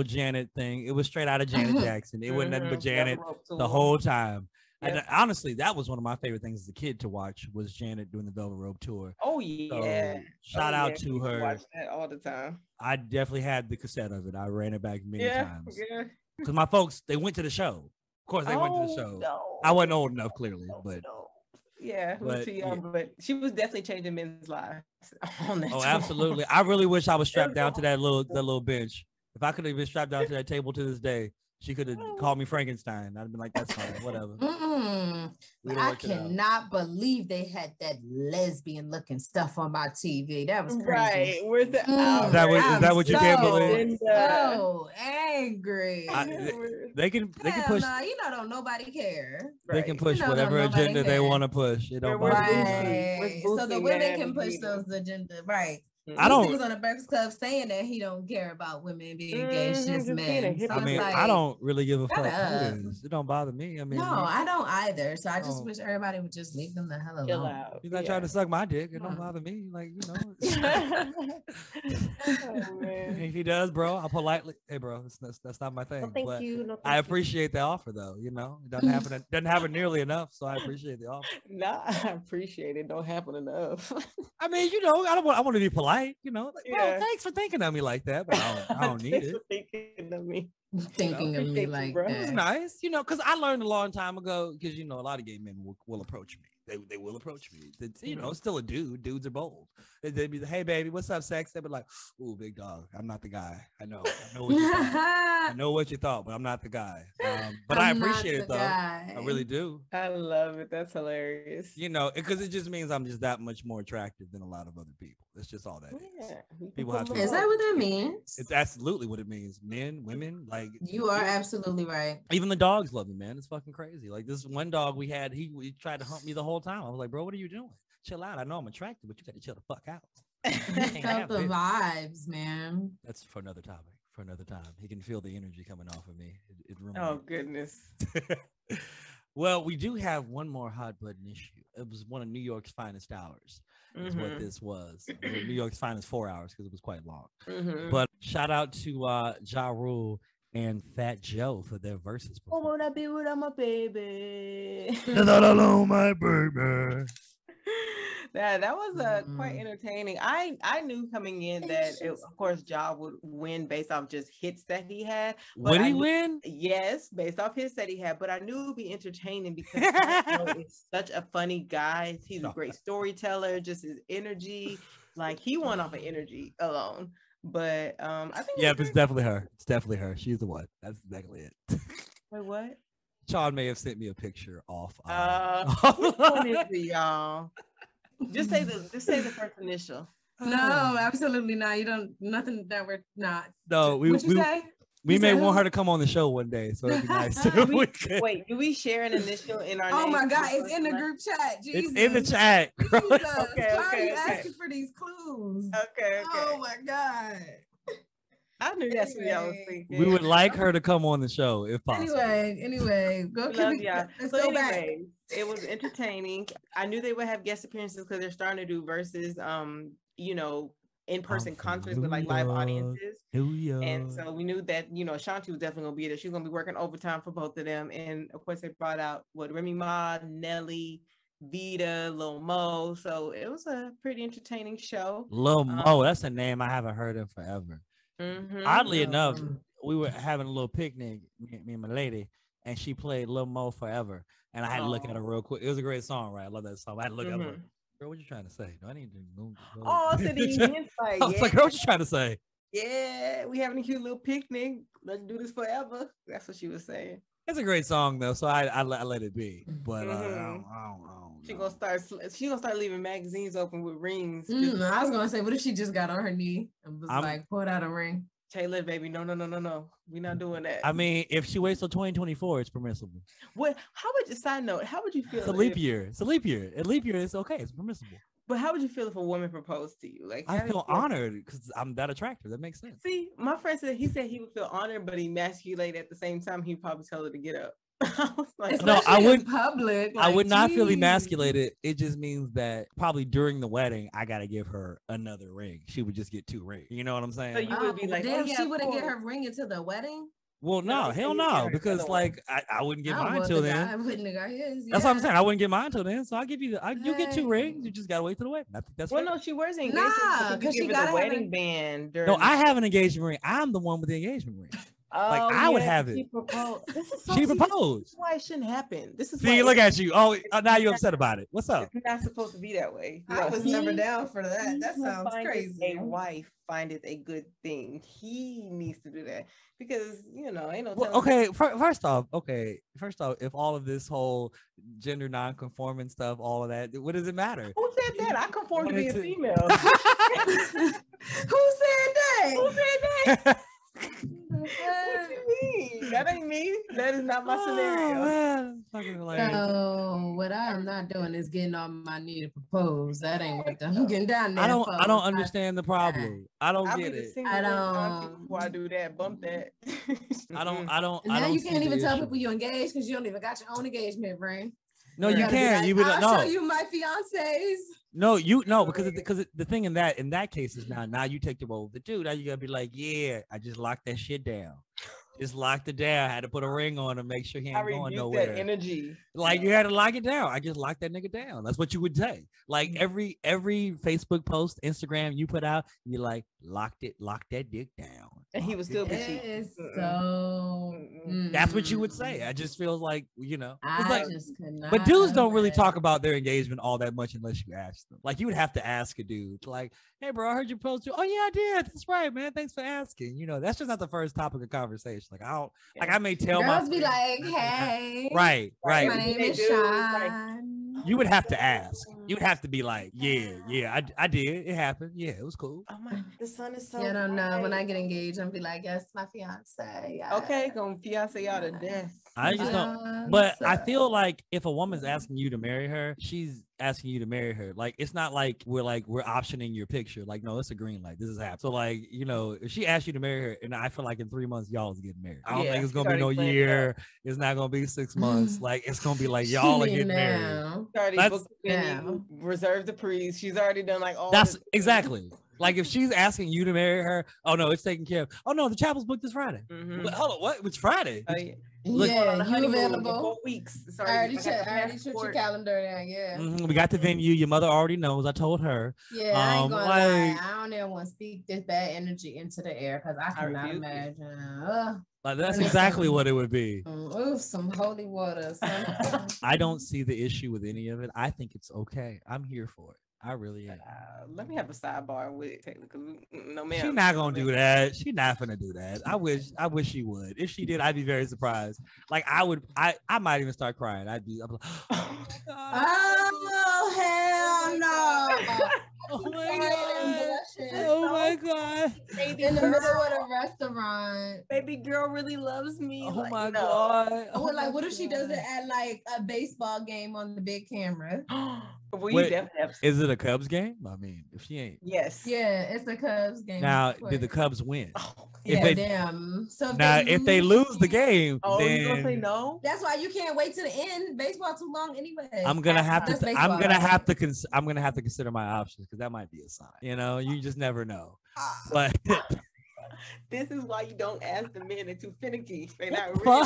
Janet thing. It was straight out of Janet Jackson. It wasn't nothing but Janet the whole time. Yep. And honestly, that was one of my favorite things as a kid to watch was Janet doing the Velvet Rope tour. Oh yeah! So, shout out to her. Watch that all the time. I definitely had the cassette of it. I ran it back many times. Yeah. Because my folks, they went to the show. Of course, they went to the show. No. I wasn't old enough, clearly, but Yeah, we were too young, but she was definitely changing men's lives on that. Oh, absolutely. I really wish I was strapped down to that little bench. If I could have been strapped down to that table to this day, she could have called me Frankenstein. I'd been like, that's fine, whatever. I cannot believe they had that lesbian looking stuff on my TV. That was crazy. Right. Where's the Is that what you can't believe? So angry. They can push. Nah, don't nobody care. They can push whatever agenda they want to push. It don't right. So the women can push those agendas. Right. I don't. He was on the Breakfast Club saying that he don't care about women being engaged, just men. So I mean, I don't really give a fuck. It don't bother me. I mean, no, I don't either. So I just wish everybody would just leave them the hell alone. Chill out. You're not trying to suck my dick. It don't bother me. Like if he does, bro, I'll politely. Hey, bro, that's not my thing. Well, thank you. No, I appreciate the offer, though. It doesn't happen nearly enough. So I appreciate the offer. Nah, I appreciate it. Don't happen enough. I mean, I want to be polite. Bro, thanks for thinking of me like that, but I don't need it. Thinking of me. Thinking of me like that. It's nice, because I learned a long time ago, because a lot of gay men will approach me. They will approach me. It's still a dude. Dudes are bold. They'd be like, hey baby, what's up, sex? They'd be like, ooh, big dog, I'm not the guy. I know what you thought. I know what you thought, but I'm not the guy. But I appreciate it though. I really do. I love it. That's hilarious. Because it just means I'm just that much more attractive than a lot of other people. It's just all that is. People have to. Is that what that means? It's absolutely what it means. Men, women, like you are absolutely right. Even the dogs love me, man. It's fucking crazy. Like this one dog we had, he tried to hump me the whole time. I was like, bro, what are you doing? Chill out. I know I'm attractive, but you got to chill the fuck out. Felt the vibes, man. That's for another topic. For another time. He can feel the energy coming off of me. Oh goodness. Well, we do have one more hot button issue. It was one of New York's finest hours. Is what this was. New York's finest 4 hours because it was quite long. But shout out to Ja Rule and Fat Joe for their verses. Oh, wanna be with my baby? Not alone, my baby. That was quite entertaining. I knew coming in that of course Ja would win based off just hits that he had. Would he win? Yes, based off hits that he had. But I knew it would be entertaining because he's such a funny guy. He's a great storyteller. Just his energy, like he won off of energy alone. But I think it's definitely her. It's definitely her. She's the one. That's exactly it. Wait, what? Sean may have sent me a picture off. Which one is it, y'all? Just say the first initial. No, absolutely not. You don't. Nothing that we're not. No, we may want her to come on the show one day, so it'd be nice. Wait, do we share an initial in our? Oh my God, it's in the group chat. Jesus. It's in the chat. Okay. Why are you asking for these clues? Okay. Oh my God. I knew that's what y'all was thinking. We would like her to come on the show if possible. Anyway, let's go back. It was entertaining. I knew they would have guest appearances because they're starting to do versus, in-person concerts with like live audiences. And so we knew that, Ashanti was definitely gonna be there. She was gonna be working overtime for both of them. And of course they brought out Remy Ma, Nelly, Vita, Lil Mo. So it was a pretty entertaining show. Lil Mo, that's a name I haven't heard of forever. Oddly enough, we were having a little picnic, me and my lady, and she played Lil Mo Forever. And I had to look at her real quick. It was a great song, right? I love that song. I had to look at her. Girl, what you trying to say? Do I need to go? Oh, so the hints like, I was like, girl, what you trying to say? Yeah, we having a cute little picnic. Let's do this forever. That's what she was saying. It's a great song though, so I let it be. But I don't She gonna start leaving magazines open with rings. I was gonna say, what if she just got on her knee and was like, pulled out a ring? Taylor, baby, no. We're not doing that. I mean, if she waits till 2024, it's permissible. What? Side note, how would you feel? It's a leap year. It's a leap year. A leap year is okay. It's permissible. But how would you feel if a woman proposed to you? Like, I feel honored because I'm that attractive. That makes sense. See, my friend said he would feel honored, but emasculate at the same time. He'd probably tell her to get up. I was like, no, I wouldn't. Public, I would not feel emasculated. It just means that probably during the wedding, I gotta give her another ring. She would just get 2 rings. You know what I'm saying? So you would be like, damn, she wouldn't get her ring into the wedding. Well, no, hell no, because like I wouldn't get mine till then. I wouldn't have got his. That's what I'm saying. I wouldn't get mine till then. So I'll give you you get 2 rings. You just gotta wait till the wedding. I think that's well, no, she wears an engagement. Nah, because she got the wedding band. No, I have an engagement ring. I'm the one with the engagement ring. Like I would have it. She proposed. This is so, she proposed. This is why it shouldn't happen. This is see. Look at you. Oh, now you're upset about it. What's up? It's not supposed to be that way. I was never down for that. That sounds crazy. A wife findeth a good thing. He needs to do that because ain't no. Well, okay, first off, if all of this whole gender non-conforming stuff, all of that, what does it matter? Who said that? I conform to be a female. Who said that? Who said that? What you mean? That ain't me. That is not my scenario. So what I'm not doing is getting on my knee to propose. That ain't what I'm getting down there. I don't understand the problem. I don't get it. I don't. Before I do that, bump that. I don't. Now you can't even tell people you're engaged because you don't even got your own engagement ring. No, you can't. You would I'll show you my fiance's. No, because the thing in that case is now you take the role of the dude. Now you gotta be like, yeah, I just locked that shit down. Just locked it down. I had to put a ring on to make sure he ain't going nowhere. That energy. Like you had to lock it down. I just locked that nigga down. That's what you would say. Like every Facebook post, Instagram you put out, you like lock that dick down. And he was still be cheating. So that's what you would say. I just feel like I just could not. But dudes don't really talk about their engagement all that much unless you ask them. Like you would have to ask a dude, like, "Hey, bro, I heard you post too." "Oh yeah, I did. That's right, man. Thanks for asking." That's just not the first topic of conversation. Like I may tell girls be like, "Hey, right. My name is Sean." You would have to ask. You would have to be like, yeah, I did. It happened. Yeah, it was cool. Oh my, the sun is so. I don't know. When I get engaged, I'm be like, yes, my fiance. Yeah. Okay, gonna fiance y'all to death. I just don't. But I feel like if a woman's asking you to marry her, she's asking you to marry her. Like it's not like we're optioning your picture. Like no, it's a green light. This is happening. So like if she asks you to marry her, and I feel like in 3 months y'all is getting married. I don't think it's gonna be no year. It's not gonna be 6 months. Like it's gonna be like y'all are getting married. Reserve the priest. She's already done like all. That's exactly. Like if she's asking you to marry her, oh no, it's taken care of. Oh no, the chapel's booked this Friday. Mm-hmm. But hold on, what? It's Friday. Look, you available? 4 weeks. I already checked your calendar down. Yeah. Mm-hmm. We got the venue. Your mother already knows. I told her. Yeah, I ain't gonna lie. I don't ever want to speak this bad energy into the air because I cannot imagine. Like that's exactly what it would be. Some holy water. I don't see the issue with any of it. I think it's okay. I'm here for it. I really am. Let me have a sidebar with it, technically. No, ma'am. She's not gonna do that. She's not gonna do that. I wish she would. If she did, I'd be very surprised. Like I might even start crying. I'd be like, oh hell no. Oh my god. Oh my god. In the middle of the restaurant. Baby girl really loves me. Oh my god. Oh, like what if she does it at like a baseball game on the big camera? Wait, is it a Cubs game? I mean, if she ain't. Yes. Yeah, it's a Cubs game. Now, did the Cubs win? Damn. So if they lose the game, then you gonna say no? That's why you can't wait to the end. Baseball too long anyway. I'm gonna have to consider my options because that might be a sign. You just never know. But this is why you don't ask the men. They're too finicky. They're not real.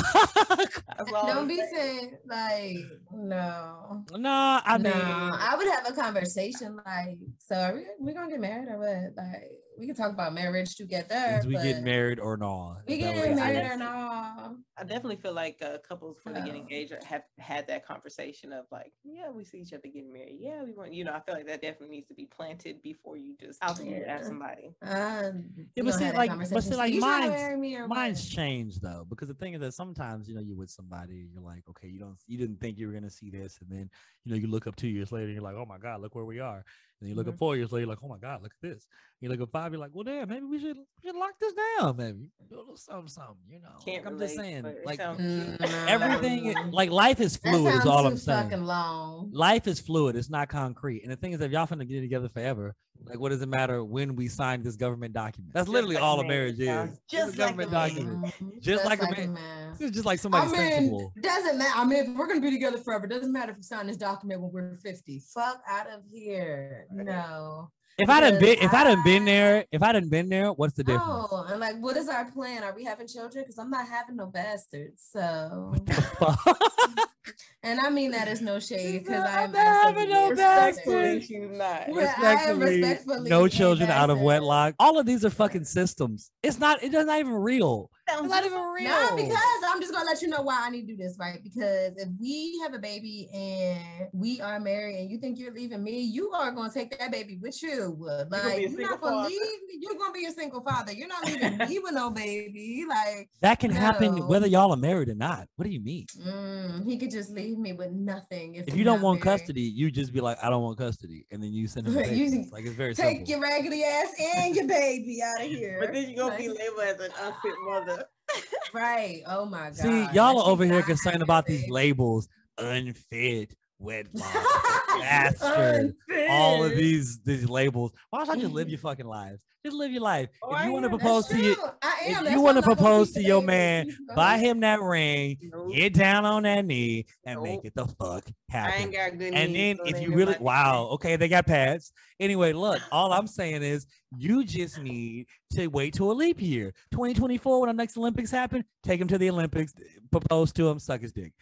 Don't be saying like no. No, I mean I would have a conversation like, so are we gonna get married or what? Like we can talk about marriage together. We get married or not. We get married or not. I definitely feel like couples when they get engaged have had that conversation of like, yeah, we see each other getting married. Yeah, we want. I feel like that definitely needs to be planted before you just out there at somebody. Mine's changed though, because the thing is that sometimes you're with somebody, you're like, okay, you didn't think you were gonna see this, and then you look up 2 years later, and you're like, oh my god, look where we are. And you look up 4 years later, you're like, oh my god, look at this. You look up 5, you're like, well, damn, maybe we should lock this down, maybe something. Can't I'm relate, just saying, like everything, like life is fluid. Is all I'm saying. Long. Life is fluid. It's not concrete. And the thing is, if y'all finna get together forever, like, what does it matter when we sign this government document? That's literally all a marriage is. Just a government document. Just like a man. It's just like somebody's sensible. Doesn't matter. I mean, if we're gonna be together forever, doesn't matter if we sign this document when we're 50. Fuck out of here. No. If I done been there, what's the difference? Oh, and like, what is our plan? Are we having children? Because I'm not having no bastards. So. What the fuck? And I mean that is no shade because I'm not having no bastards. Respectfully, no children out of wedlock. All of these are fucking systems. It's not. It doesn't even real. Sounds not even real. Nah, because I'm just gonna let you know why I need to do this, right? Because if we have a baby and we are married and you think you're leaving me, you are gonna take that baby with you. Like you're not gonna leave me, you're gonna be a single father. You're not leaving me with no baby. Like that can happen whether y'all are married or not. What do you mean? He could just leave me with nothing. If you don't want custody, you just be like, I don't want custody, and then you send him the baby. Like it's very simple. Take your raggedy ass and your baby out of here. But then you're gonna be labeled as an unfit mother. Right. Oh my God. See, y'all are over here concerned about these labels. Unfit, wedlock, bastard, all of these labels. Why don't I just live your fucking lives? Just live your life. If you want to propose to your man, buy him that ring, get down on that knee, and make it the fuck happen. I ain't got good and knees, then if you really, okay, they got pads. Anyway, look, all I'm saying is you just need to wait till a leap year. 2024, when the next Olympics happen, take him to the Olympics, propose to him, suck his dick.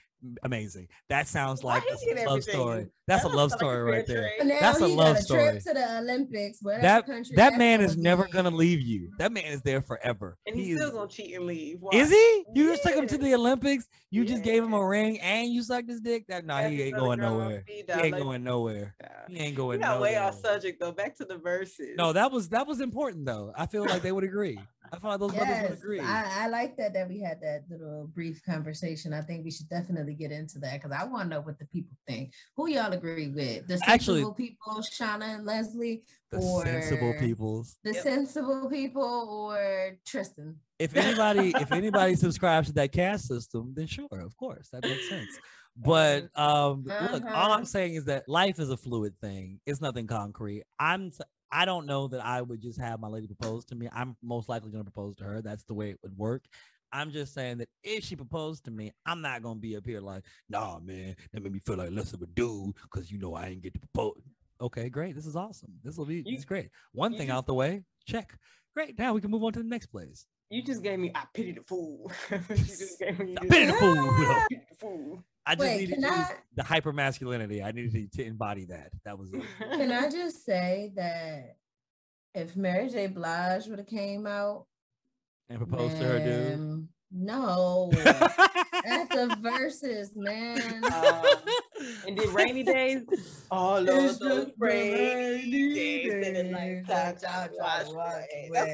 Amazing. That sounds like a love story. That's a love story right there. That's a love story. Trip to the Olympics. That man is never gonna leave you. That man is there forever. And he's still gonna cheat and leave. Why? Is he? You just took him to the Olympics. You just gave him a ring and you sucked his dick. He ain't going nowhere. He ain't going nowhere. He ain't going nowhere. Way off subject though. Back to the verses. No, that was important though. I feel like they would agree. I feel like those brothers would agree. I like that we had that little brief conversation. I think we should definitely get into that because I want to know what the people think. Who y'all agree with? The sensible people, Shauna and Leslie, or sensible peoples? The sensible people or Tristan? If anybody subscribes to that caste system, then sure, of course, that makes sense. But look, all I'm saying is that life is a fluid thing. It's nothing concrete. I don't know that I would just have my lady propose to me. I'm most likely going to propose to her. That's the way it would work. I'm just saying that if she proposed to me, I'm not going to be up here like, nah, man, that made me feel like less of a dude because, I ain't get to propose. Okay, great. This is awesome. This is great. One thing out the way. Check. Great. Now we can move on to the next place. You just gave me, I pity the fool. I pity the fool. I just needed to use the hyper masculinity. I needed to embody that. That was it. Can I just say that if Mary J. Blige would have came out and proposed to her dude? No. At the verses, man. And then rainy days. All of those rainy days. That's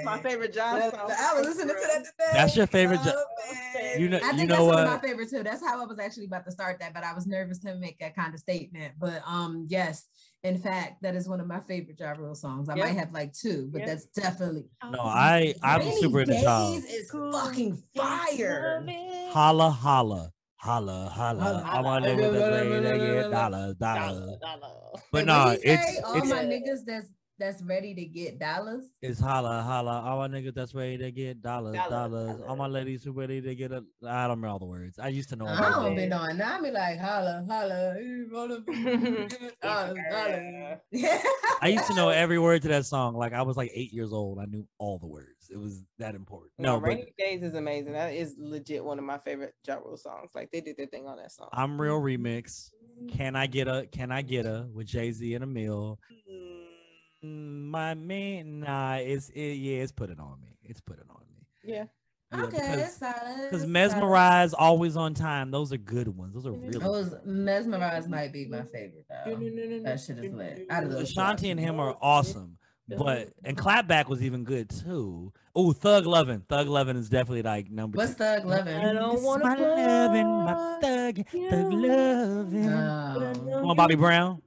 my favorite job song. I was listening to that today. That's your favorite job. I think that's one of my favorites too. That's how I was actually about to start that, but I was nervous to make that kind of statement. But yes, in fact, that is one of my favorite Ja Rule songs. I might have like two, but that's definitely. No, I'm super into Ja. Is fucking fire. Holla, holla. Holla, holla. I want to live with the way they get dollars. But no, it's all my niggas that's ready to get dollars. It's holla, holla. All my niggas that's ready to get dollars. All my ladies who ready to get I don't remember all the words. I used to know. I don't be knowing. Now I be like holla, holla. I used to know every word to that song. Like I was like 8 years old. I knew all the words. It was that important. No, Rainy Days is amazing. That is legit one of my favorite Ja Rule songs. Like they did their thing on that song. I'm Real remix. Can I get a with Jay-Z and Emil? My man, it's put it on me. It's put it on me. Yeah. Okay, because Mesmerize, Always on Time, those are good ones. Those are really good. Mesmerize might be my favorite though. That shit is lit. Ashanti and him are awesome. And Clapback was even good too. Oh, Thug Lovin'. Thug Lovin' is definitely like number What's 2. Thug Lovin'? I don't want to my thug lovin'. Come on, Bobby Brown.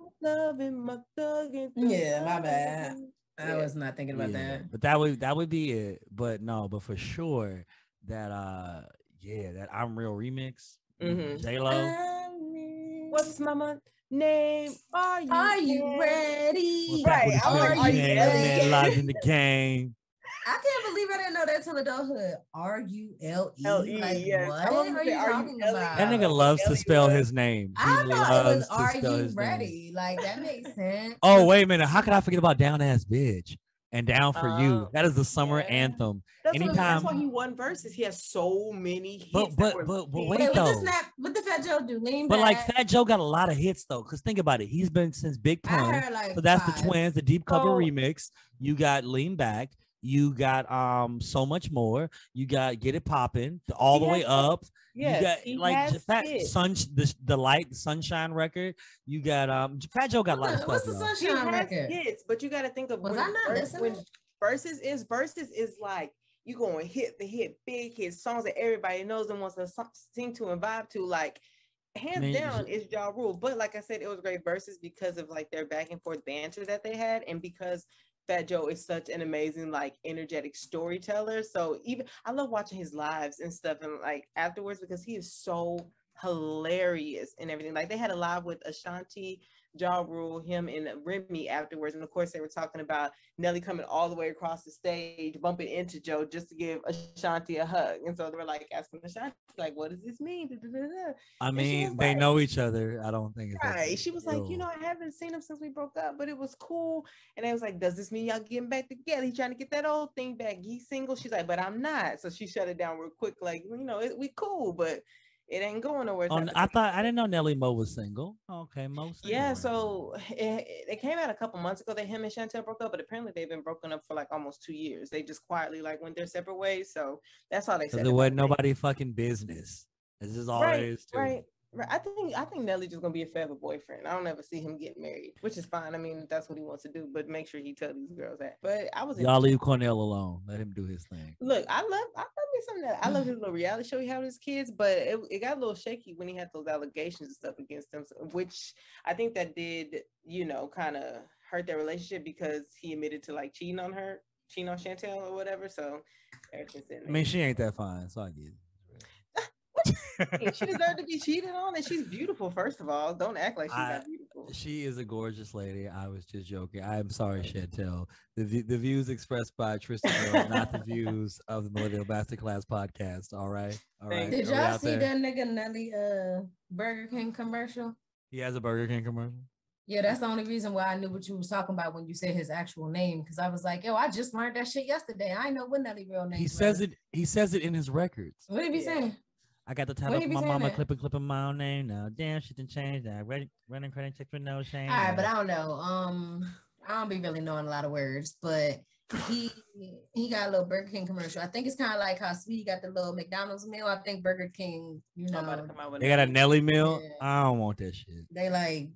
Yeah, my bad. I was not thinking about that. But that would be it. But for sure that that I'm Real remix. J-Lo. What's my name? Are you ready? Right. Are you ready? Live in the game. I can't believe I didn't know that till adulthood. R-U-L-E. Like, yes. what are you talking about? That nigga loves to spell his name. I thought it was Are You Ready? Like, that makes sense. Oh, wait a minute. How could I forget about Down Ass Bitch and Down for You? That is the summer anthem. That's why he won verses. He has so many hits. But wait though. What did Fat Joe do? Lean but back. like Fat Joe got a lot of hits though. Cause think about it. He's been since Big Pun. So that's 5. The Deep Cover remix. You got Lean Back. You got So Much More. You got Get It Poppin' all the way up. Yes, you got like Fat Sun, the Light, the Sunshine record. You got Fat Joe got a lot of stuff. What's the Sunshine record? Hits, but you got to think of was I not listening? Versus is like you going hit big hit songs that everybody knows and wants to sing to and vibe to. Like hands down is Ja Rule. But like I said, it was great versus because of like their back and forth banter that they had, and because Fat Joe is such an amazing, like, energetic storyteller. So even I love watching his lives and stuff, and like afterwards because he is so hilarious and everything. Like they had a live with Ashanti, Ja Rule, him, and Remy afterwards, and of course they were talking about Nelly coming all the way across the stage, bumping into Joe just to give Ashanti a hug, and so they were like asking Ashanti, like, "What does this mean?" I mean, they know each other. I don't think it's right. She was like, I haven't seen him since we broke up, but it was cool. And I was like, "Does this mean y'all getting back together? He's trying to get that old thing back. He's single." She's like, "But I'm not." So she shut it down real quick, like, we cool, but it ain't going nowhere. I didn't know Nelly Mo was single. Okay, Mo. Yeah, so it came out a couple months ago that him and Chantel broke up, but apparently they've been broken up for like almost 2 years. They just quietly like went their separate ways. So that's all they said. There wasn't nobody fucking business. This is all it is too. Right. I think Nelly's just gonna be a forever boyfriend. I don't ever see him getting married, which is fine. I mean, that's what he wants to do, but make sure he tell these girls that. But y'all leave Cornell alone. Let him do his thing. Look, I love me something that I love his little reality show he had with his kids, but it got a little shaky when he had those allegations and stuff against them, which I think that did kind of hurt their relationship because he admitted to like cheating on Chantel or whatever. So ever since then, I mean, she ain't that fine, so I get it. She deserved to be cheated on, and she's beautiful. First of all, don't act like she's not beautiful. She is a gorgeous lady. I was just joking. I'm sorry, Chantel. The views expressed by Tristan are not the views of the Millennial Masterclass podcast. All right. Did y'all see that nigga Nelly Burger King commercial? He has a Burger King commercial. Yeah, that's the only reason why I knew what you was talking about when you said his actual name, because I was like, yo, I just learned that shit yesterday. I know what Nelly real name. He says it in his records. What did he be saying? I got the title for my mama, clipping my own name now. Damn, she didn't change that. Running credit check for no shame. All right, but I don't know. I don't be really knowing a lot of words, but he got a little Burger King commercial. I think it's kind of like how Sweetie got the little McDonald's meal. I think Burger King, they got a Nelly meal. Yeah. I don't want that shit. They like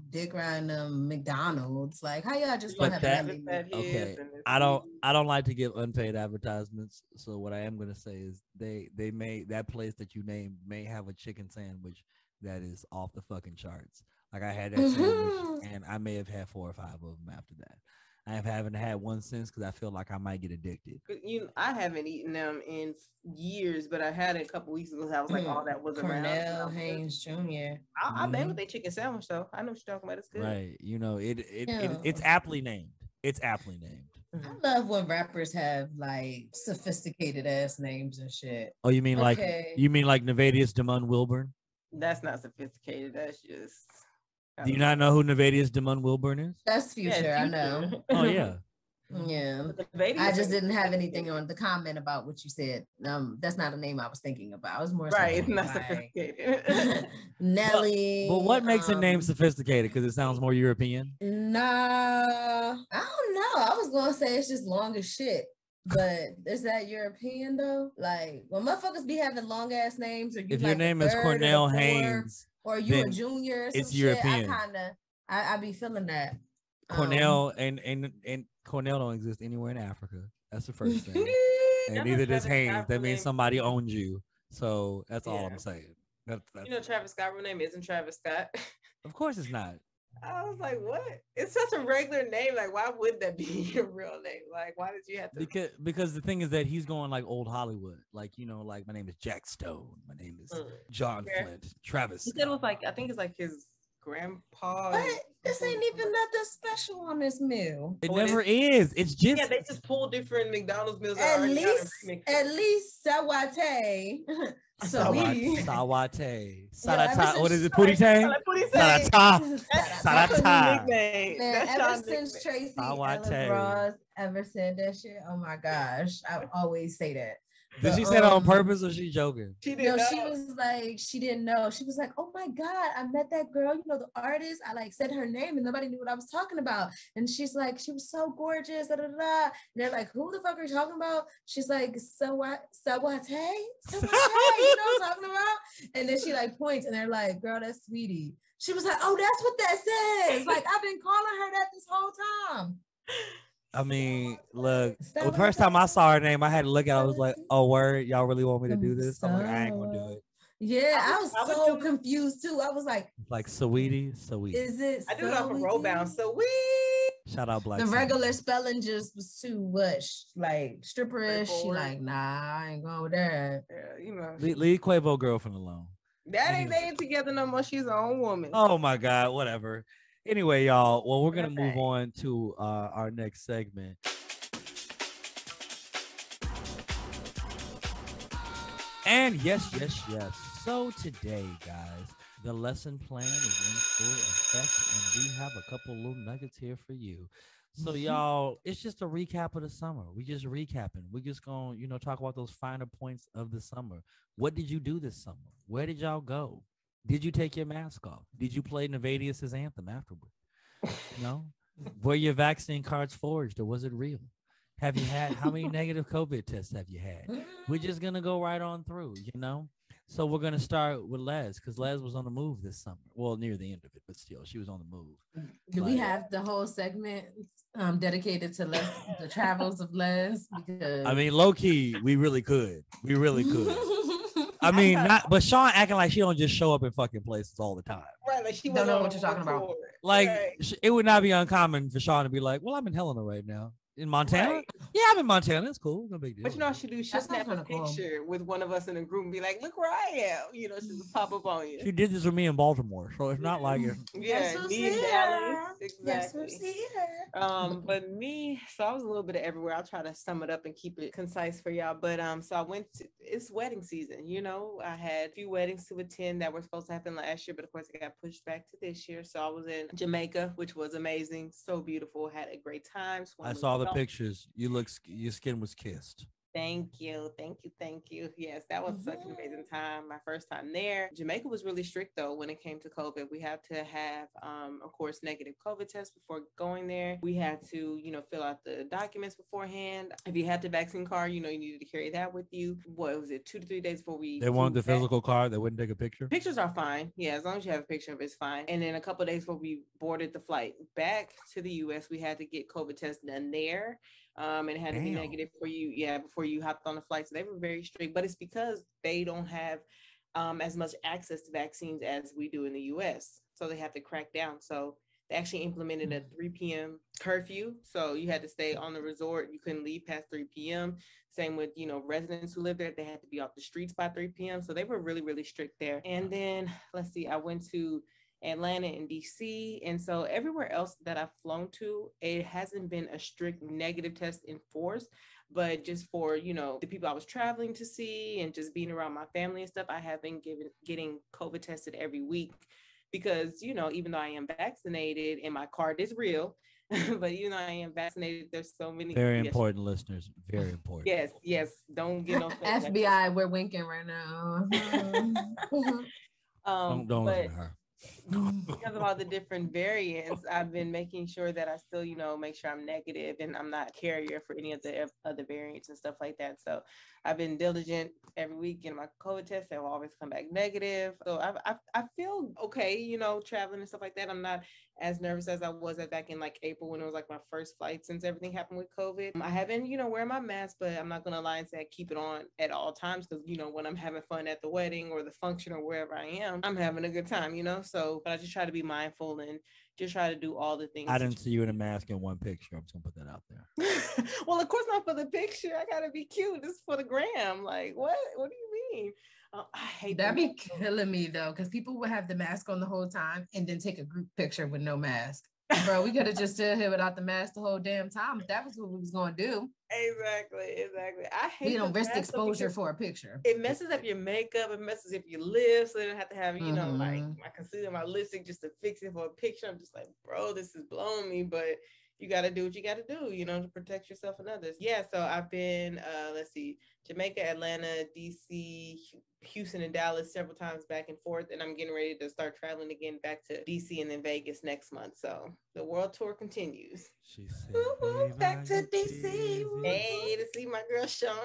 dick riding them McDonald's. Like, how y'all just gonna have a Nelly meal? Okay, I don't like to give unpaid advertisements. So what I am gonna say is they may, that place that you named may have a chicken sandwich that is off the fucking charts. Like I had that sandwich and I may have had 4 or 5 of them after that. I haven't had one since because I feel like I might get addicted. I haven't eaten them in years, but I had it a couple weeks ago. I was like, "Oh, that was around." Cornell Haynes Jr. I been with their chicken sandwich though. I know what you're talking about. It's good, right? It's aptly named. It's aptly named. I love when rappers have like sophisticated ass names and shit. Oh, you mean like Nevadius Damon Wilburn? That's not sophisticated. That's just. Do you not know who Nevadius Damon Wilburn is? That's Future, yeah, I know. Oh yeah. Yeah. I just didn't have anything on the comment about what you said. That's not a name I was thinking about. I was more right. It's not sophisticated. Nelly. But what makes a name sophisticated? Because it sounds more European. Nah, I don't know. I was gonna say it's just long as shit. But is that European though? Like when motherfuckers be having long ass names, or if your name is Cornell Haynes. Or you a junior or some it's European. Shit, I be feeling that. Cornell and Cornell don't exist anywhere in Africa. That's the first thing. And neither does Haynes. That means somebody owns you. So that's all I'm saying. That's Travis Scott's real name isn't Travis Scott. Of course it's not. I was like, what? It's such a regular name. Like, why would that be your real name? Like, why did you have to? Because the thing is that he's going like old Hollywood. Like, like my name is Jack Stone. My name is John Flint. Travis. He said it was like, I think it's like his grandpa. But this ain't even nothing special on this meal. It never is. It's just they just pull different McDonald's meals. At least Sawate. Sawate. Sarata. What is it? Purite? Sarata. Sarata. Man, ever since Tracy Ellis Ross ever said that shit, oh my gosh, I always say that. Did she say that on purpose or she joking? She didn't know. She was like, she didn't know. She was like, oh my God, I met that girl, you know, the artist. I like said her name and nobody knew what I was talking about. And she's like, she was so gorgeous. Da, da, da. And they're like, who the fuck are you talking about? She's like, Sawate? Sawate? You know what I'm talking about? And then she like points and they're like, girl, that's Sweetie. She was like, oh, that's what that says. Like, I've been calling her that this whole time. I mean, look, the first time I saw her name, I had to look at it. I was like, oh, word, y'all really want me to do this? I'm like, I ain't gonna do it. Yeah, I was so confused too. I was like, Sweetie. Is it? I do it off of roll bound. Sweet. Shout out Black. The regular spelling just was too much, like stripperish. She like, nah, I ain't going with that. Yeah, you know. Leave Quavo girlfriend alone. That ain't they ain't together no more. She's her own woman. Oh my God, whatever. Anyway, y'all, well, we're going to move on to our next segment. And yes. So today, guys, the lesson plan is in full effect, and we have a couple little nuggets here for you. So, y'all, it's just a recap of the summer. We just recapping. We're just going to, talk about those finer points of the summer. What did you do this summer? Where did y'all go? Did you take your mask off? Did you play Nevadius's anthem afterward? Were your vaccine cards forged or was it real? Have you had, how many negative COVID tests have you had? We're just going to go right on through, So we're going to start with Les because Les was on the move this summer. Well, near the end of it, but still, she was on the move. Do we have the whole segment dedicated to Les, the travels of Les? Because I mean, low key, we really could. I mean, but Sean acting like she don't just show up in fucking places all the time. Right, like she don't know what you're talking about. Like, it would not be uncommon for Sean to be like, well, I'm in Helena right now. In Montana? Right. Yeah, I'm in Montana. It's cool. No big deal. But you know what she do? She'll snap a picture with one of us in a group and be like, look where I am. She'll pop up on you. She did this with me in Baltimore, so it's not like it. Yeah, me in Dallas. Exactly. But me, so I was a little bit of everywhere. I'll try to sum it up and keep it concise for y'all. But so I went to, it's wedding season, I had a few weddings to attend that were supposed to happen last year, but of course it got pushed back to this year. So I was in Jamaica, which was amazing. So beautiful. Had a great time. I saw the pictures. Your skin was kissed. Thank you. Yes, that was such an amazing time. My first time there. Jamaica was really strict though when it came to COVID. We had to have, of course, negative COVID tests before going there. We had to, fill out the documents beforehand. If you had the vaccine card, you needed to carry that with you. What was it? 2 to 3 days before we. They wanted the physical card. They wouldn't take a picture. Pictures are fine. Yeah, as long as you have a picture of it, it's fine. And then a couple of days before we boarded the flight back to the U.S., we had to get COVID tests done there. And it had to be negative for you, before you hopped on the flight. So they were very strict, but it's because they don't have as much access to vaccines as we do in the US. So they have to crack down. So they actually implemented a 3 p.m. curfew. So you had to stay on the resort. You couldn't leave past 3 p.m. Same with, residents who lived there. They had to be off the streets by 3 p.m. So they were really, really strict there. And then, let's see, I went to Atlanta and DC. And so everywhere else that I've flown to, it hasn't been a strict negative test enforced, but just for, the people I was traveling to see and just being around my family and stuff, I have been getting COVID tested every week because, even though I am vaccinated and my card is real, but I am vaccinated, there's so many. Very important listeners. Very important. Yes. Don't get no FBI, we're winking right now. Don't listen to her. Because of all the different variants, I've been making sure that I still, make sure I'm negative and I'm not a carrier for any of the other variants and stuff like that. So I've been diligent every week getting my COVID test. They will always come back negative. So I feel okay, traveling and stuff like that. I'm not as nervous as I was back in like April when it was like my first flight since everything happened with COVID. I haven't, wearing my mask, but I'm not going to lie and say I keep it on at all times because, when I'm having fun at the wedding or the function or wherever I am, I'm having a good time, So, but I just try to be mindful and just try to do all the things. I didn't see you in a mask in one picture. I'm just going to put that out there. Well, of course not for the picture. I got to be cute. This is for the gram. Like, what do you mean? I hate that'd be killing me though, because people would have the mask on the whole time and then take a group picture with no mask. Bro, we could have just stood here without the mask the whole damn time if that was what we was gonna do. Exactly. I hate. We don't risk exposure for a picture. It messes up your makeup. It messes up your lips. So you don't have to have, like my concealer, my lipstick just to fix it for a picture. I'm just like, bro, this is blowing me. But you got to do what you got to do, to protect yourself and others. Yeah. So I've been, let's see, Jamaica, Atlanta, DC, Houston, and Dallas several times back and forth. And I'm getting ready to start traveling again back to DC and then Vegas next month. So the world tour continues. She said, hey, back to DC. Hey, to see my girl Sean.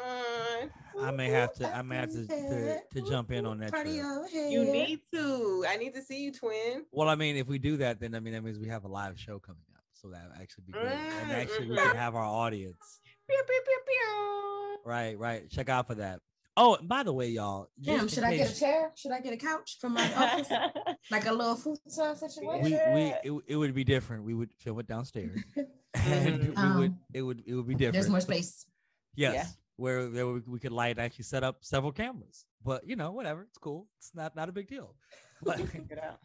I may have to jump in on that trip. You need to. I need to see you, twin. Well, I mean, if we do that, then that means we have a live show coming up. So that would actually be great. And actually we can have our audience. Right. Check out for that. Oh, and by the way, y'all. Damn, should I get a chair? Should I get a couch from my office? Like a little futon situation? It would be different. We would film it downstairs. And it would be different. There's more space. Yes. Yeah. Where we could actually set up several cameras. But whatever. It's cool. It's not a big deal. But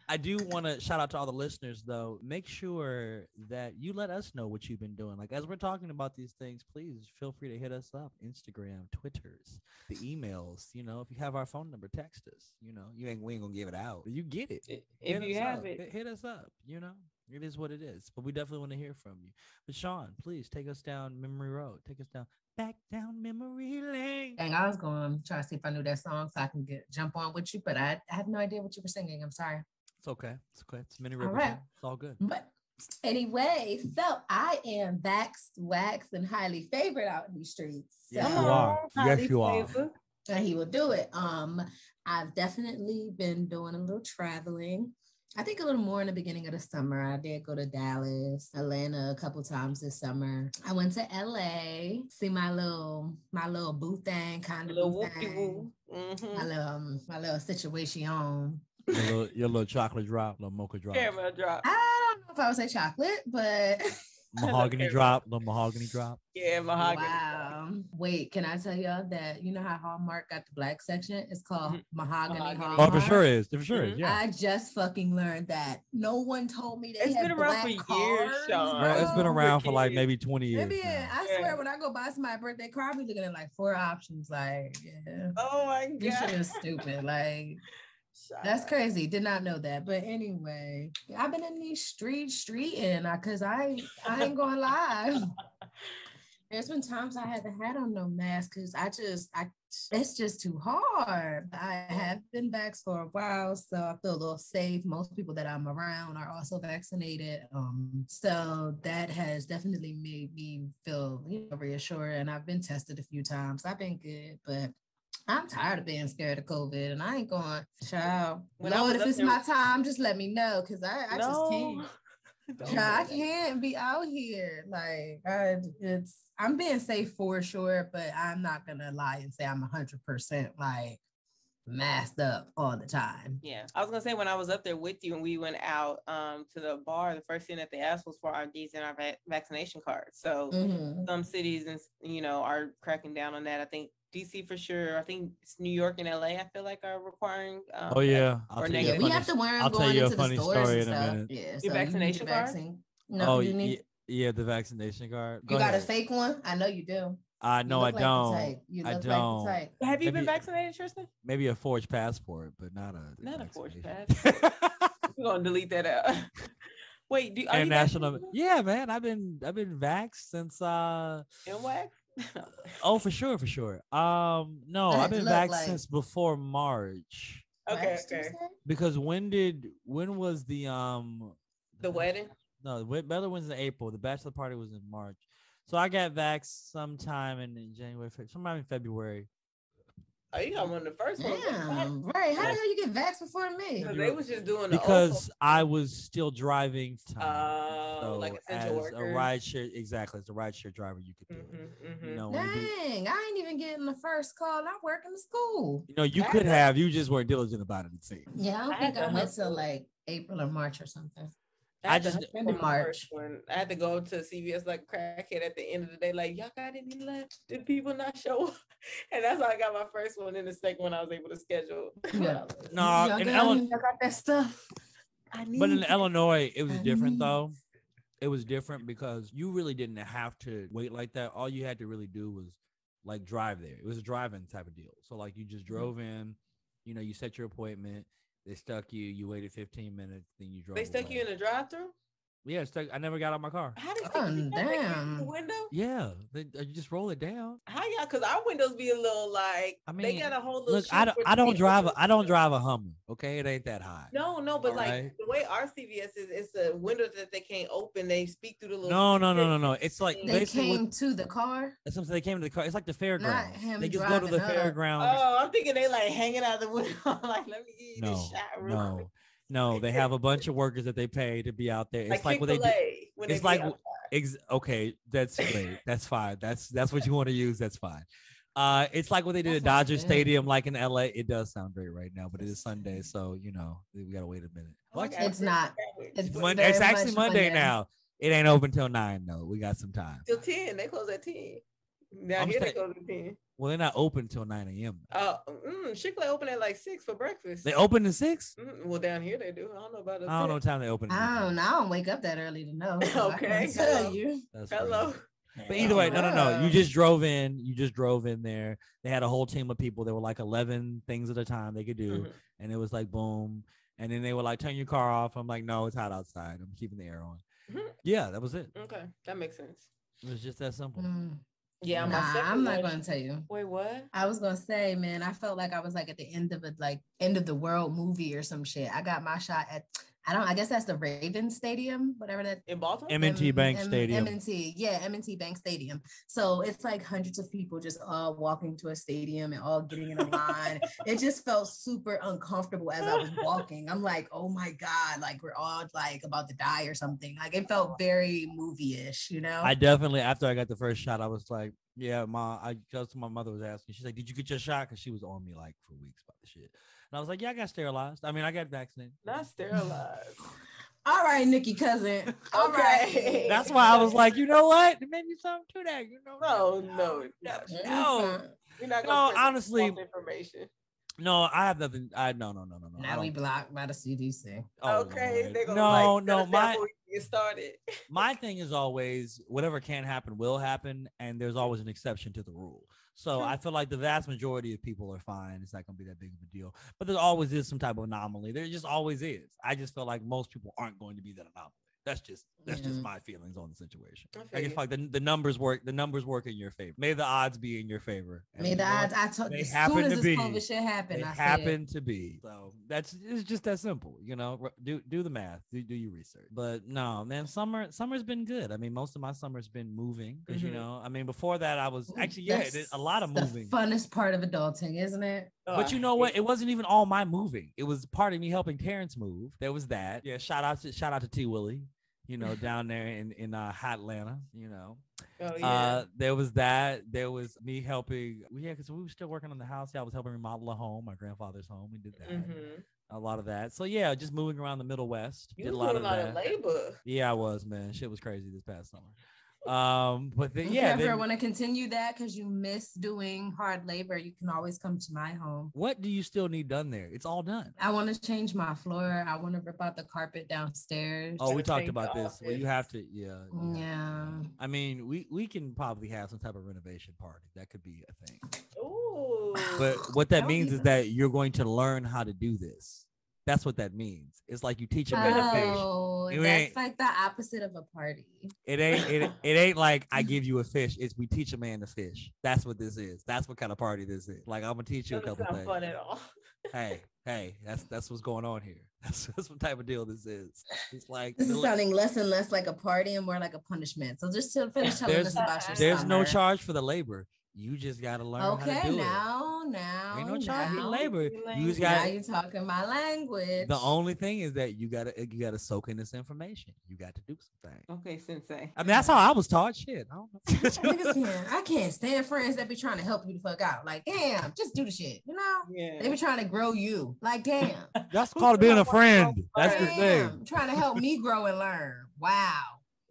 I do want to shout out to all the listeners, though. Make sure that you let us know what you've been doing. Like, as we're talking about these things, please feel free to hit us up. Instagram, Twitters, the emails. If you have our phone number, text us. We ain't gonna give it out. You get it. If you have it. Hit us up. It is what it is. But we definitely want to hear from you. But Sean, please take us down memory road. Take us back down memory lane. Dang, I was going to try to see if I knew that song so I can jump on with you, but I have no idea what you were singing. I'm sorry. It's okay. It's mini river. Right. It's all good. But anyway, so I am vaxxed, waxed, and highly favored out in these streets. Yes, you are. Yes, you are. And he will do it. I've definitely been doing a little traveling. I think a little more in the beginning of the summer. I did go to Dallas, Atlanta a couple times this summer. I went to LA, see my little boo thing, kind of boo thing. Mm-hmm. My little situation. Your little chocolate drop, little mocha drop. Caramel drop. I don't know if I would say chocolate, but mahogany drop, little mahogany drop. Yeah, mahogany. Wow. Wait, can I tell y'all that how Hallmark got the black section? It's called mahogany. Hallmark. Oh, for sure is. Yeah. I just fucking learned that. No one told me it's been around for years, Sean. Bro, it's been around for like maybe 20 years. Maybe I swear when I go buy somebody a birthday card, I'll be looking at like 4 options. Like, yeah. Oh my god, this shit is stupid. Like. That's crazy. Did not know that. But anyway, I've been in these streeting because I ain't gonna lie. There's been times I haven't had on no mask because it's just too hard. I have been vaxxed for a while, so I feel a little safe. Most people that I'm around are also vaccinated. So that has definitely made me feel reassured. And I've been tested a few times. I've been good, but I'm tired of being scared of COVID, and I ain't going, child. Lord, if it's my time, just let me know, because I just can't. Child, I can't be out here. Like, I'm being safe for sure, but I'm not going to lie and say I'm 100% like masked up all the time. Yeah. I was going to say, when I was up there with you and we went out to the bar, the first thing that they asked was for our Ds and our vaccination cards. So some cities, are cracking down on that. I think DC for sure. I think it's New York and LA. I feel like are requiring. Oh yeah, we have to wear them. I'll tell you a funny story in a minute. Yeah, your vaccination card. No, you need. Yeah, the vaccination card. You got a fake one? I know you do. No, I don't. I don't. Like have you been vaccinated, Tristan? Maybe a forged passport, but not a forged passport. We're gonna delete that out. Wait, international? Yeah, man. I've been vaxxed since NWAC? Oh, for sure. No, I've been vaxxed since before March. Okay. Because when was the wedding? No, the wedding was in April. The bachelor party was in March. So I got vaxxed sometime in January, sometime in February. Oh, you got one of the first ones. Right. How the hell you get vaxxed before me? They was just doing because I was still driving. So like essential as workers. A ride share, exactly. As a ride share driver, you could do it. Dang, I ain't even getting the first call. I work in the school. You could have. You just weren't diligent about it. It seems. Yeah, I don't think I went till like April or March or something. I just in March when I had to go to CVS like crackhead at the end of the day, like y'all got any left? Did people not show up? And that's how I got my first one. And the second one I was able to schedule. Yeah. No, in Illinois, I got that stuff. But in Illinois, it was different though. It was different because you really didn't have to wait like that. All you had to really do was like drive there. It was a drive-in type of deal. So like you just drove in, you set your appointment. They stuck you. You waited 15 minutes. Then you drove. They stuck you in a drive-through? Yeah, I never got out of my car. How did damn the window? Yeah, you just roll it down. How y'all? Because our windows be a little like. I mean, they got a whole little. Look, I don't drive a Hummer. Okay, it ain't that high. No, but like the way our CVS is, it's a window that they can't open. They speak through the little. No. It's like they came to the car. That's something they came to the car. It's like the fairgrounds. Not him they just go to the fairgrounds. Oh, I'm thinking they like hanging out the window. Like, let me give you this shot real quick. No, they have a bunch of workers that they pay to be out there. It's like what they do. It's like okay, that's great. That's fine. That's what you want to use. That's fine. It's like what they did at Dodger Stadium, like in LA. It does sound great right now, but it is Sunday, so we gotta wait a minute. What? It's not. It's actually Monday now. It ain't open till 9 though. We got some time. Till 10. They close at 10. Down here they close at 10. Well, they're not open till 9 a.m. Chick-fil-A open at like 6 for breakfast. They open at 6? Well, down here they do. I don't know about it. I don't know what time they open. I don't wake up that early to know. So okay. I tell you. Hello. But either way, no. You just drove in there. They had a whole team of people. There were like 11 things at a time they could do. And it was like, boom. And then they were like, turn your car off. I'm like, no, it's hot outside. I'm keeping the air on. Yeah, that was it. Okay. That makes sense. It was just that simple. Yeah, I'm not gonna tell you. Wait, what? I was gonna say, man, I felt like I was like at the end of the world movie or some shit. I got my shot at I guess that's the Ravens Stadium, whatever that in Baltimore. M&T Bank Stadium. M&T Bank Stadium. So it's like hundreds of people just all walking to a stadium and all getting in a line. It just felt super uncomfortable as I was walking. I'm like, oh my God, like we're all like about to die or something. Like it felt very movie-ish, I definitely, after I got the first shot, I was like, yeah, my mother was asking. She's like, did you get your shot? Because she was on me like for weeks about the shit. And I was like, yeah, I got sterilized. I mean, I got vaccinated. Not sterilized. All right, Nikki cousin. All right. That's why I was like, you know what? It made me something to that. No. You're not gonna honestly, information. No, I have nothing. No. Now we blocked by the CDC. Okay, they're gonna get started. My thing is always whatever can happen will happen, and there's always an exception to the rule. So I feel like the vast majority of people are fine. It's not going to be that big of a deal. But there always is some type of anomaly. There just always is. I just feel like most people aren't going to be that anomaly. That's just my feelings on the situation. I feel like the numbers work. The numbers work in your favor. May the odds be in your favor. May the odds. I told you as soon as this COVID shit happened. They happen to be. So it's just that simple. Do the math. Do your research. But no, man, summer's been good. I mean, most of my summer's been moving because I mean, before that I was actually it is a lot of moving. The funnest part of adulting, isn't it? But you know what? It wasn't even all my moving. It was part of me helping Terrence move. There was that. Yeah. Shout out to T Willie. Down there in hot Atlanta, there was that. There was me helping. Because we were still working on the house. I was helping remodel a home, my grandfather's home. We did that. A lot of that. So yeah, just moving around the Middle West. You did a lot of that. Labor. Yeah, I was, man. Shit was crazy this past summer. But then, if you ever want to continue that because you miss doing hard labor, you can always come to my home. What do you still need done there? It's all done. I want to change my floor. I want to rip out the carpet downstairs. Oh, we talked about this. Well, you have to, yeah. I mean, we can probably have some type of renovation party. That could be a thing. Ooh. But what that means is that you're going to learn how to do this. That's what that means. It's like you teach a man to fish. Oh, that's like the opposite of a party. It ain't like I give you a fish. It's we teach a man to fish. That's what this is. That's what kind of party this is. Like I'm gonna teach you a couple things. Fun at all. Hey, that's what's going on here. That's what type of deal this is. It's like this is sounding less and less like a party and more like a punishment. So just to finish telling us about your There's summer. No charge for the labor. You just gotta learn how to do it. Now, ain't no charge for labor. You just now you're talking my language. The only thing is that you gotta soak in this information. You got to do something. Okay, sensei. I mean, that's how I was taught. Shit, I don't know. I can't stand friends that be trying to help you the fuck out. Like, damn, just do the shit. Yeah. They be trying to grow you. Like, damn. That's called being a friend. That's the thing. Trying to help me grow and learn. Wow.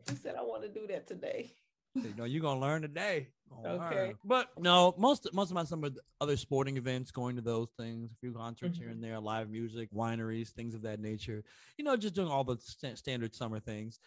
He said I want to do that today. You're gonna learn today. Okay. But no, most of my summer other sporting events, going to those things, a few concerts here and there, live music, wineries, things of that nature. Just doing all the standard summer things.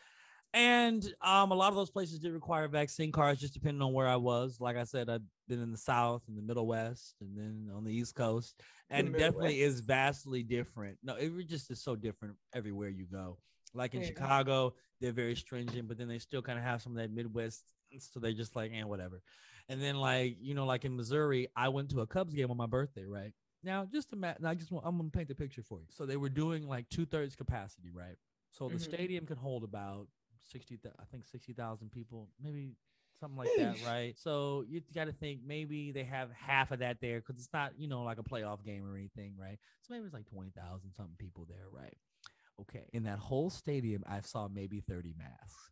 And a lot of those places did require vaccine cards, just depending on where I was. Like I said, I've been in the South and the Middle West and then on the East Coast. And it definitely is vastly different. No, it just is so different everywhere you go. Like in Chicago, they're very stringent, but then they still kind of have some of that Midwest, so they just like, whatever. And then like, like in Missouri, I went to a Cubs game on my birthday, right? Now, just imagine, I'm gonna paint the picture for you. So they were doing like 2/3 capacity, right? So the stadium could hold about 60,000 people, maybe something like that, right? So you got to think maybe they have half of that there because it's not, like a playoff game or anything, right? So maybe it's like 20,000 something people there, right? Okay. In that whole stadium, I saw maybe 30 masks.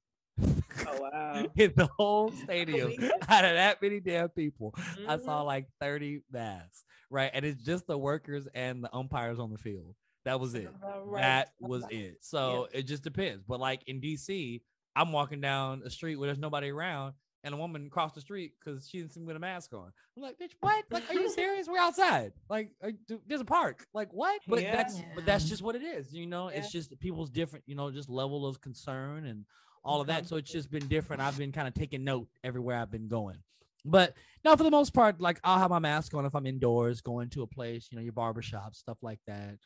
Oh wow! In the whole stadium, out of that many damn people, I saw like 30 masks, right? And it's just the workers and the umpires on the field. That was it. Right. That was it. So it just depends. But like in DC, I'm walking down a street where there's nobody around, and a woman crossed the street because she didn't see me with a mask on. I'm like, bitch, what? Like, are you serious? We're outside. Like, there's a park. Like, what? But that's just what it is. It's just people's different, just level of concern and all of that. So it's just been different. I've been kind of taking note everywhere I've been going. But no, for the most part, like I'll have my mask on if I'm indoors, going to a place, your barbershop, stuff like that.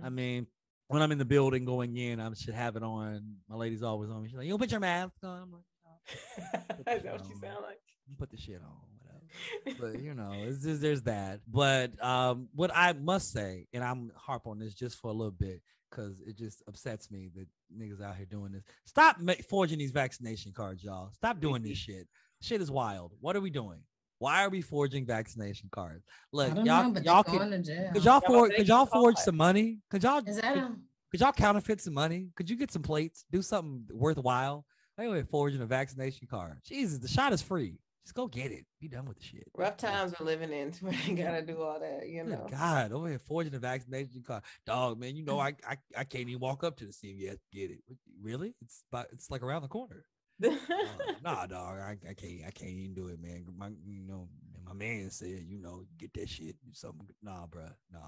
I mean, when I'm in the building going in, I should have it on. My lady's always on me. She's like, "You put your mask on." I'm like, "No." Is that what you sound like? Put the shit on, whatever. But it's just, there's that. But what I must say, and I'm harp on this just for a little bit because it just upsets me that niggas out here doing this. Stop forging these vaccination cards, y'all. Stop doing this shit. Shit is wild. What are we doing? Why are we forging vaccination cards? Look, y'all could y'all forge some money? Could y'all counterfeit some money? Could you get some plates? Do something worthwhile? Anyway, forging a vaccination card. Jesus, the shot is free. Just go get it. Be done with the shit. Rough times we're living in, so we gotta do all that, Good God, over here forging a vaccination card, dog, man. I can't even walk up to the CVS to get it. Really? It's like around the corner. Nah, dog, I can't even do it, man. My man said, get that shit. Something. Nah, bro. Nah,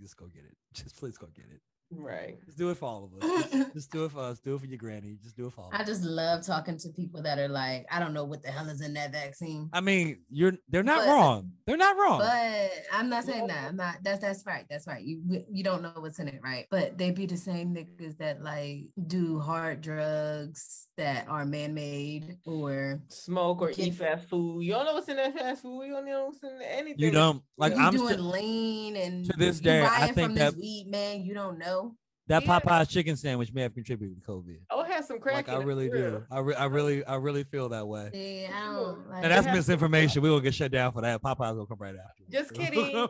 just go get it. Just please go get it. Right. Just do it for all of us. Just do it for us. Do it for your granny. Just do it for all of us. I just love talking to people that are like, I don't know what the hell is in that vaccine. I mean, they're not wrong. They're not wrong. But I'm not saying that. I'm not. That's right. That's right. You don't know what's in it, right? But they be the same niggas that like do hard drugs that are man-made or smoke or eat fast food. You don't know what's in that fast food. You don't know what's in anything. You don't. Like I'm doing lean and to this day, I think from that this weed, man, you don't know. That Popeye's chicken sandwich may have contributed to COVID. Oh, it has some crack. Like, I really do. I really feel that way. Yeah, I don't. Like, and that's misinformation. We will get shut down for that. Popeye's will come right after. Just kidding.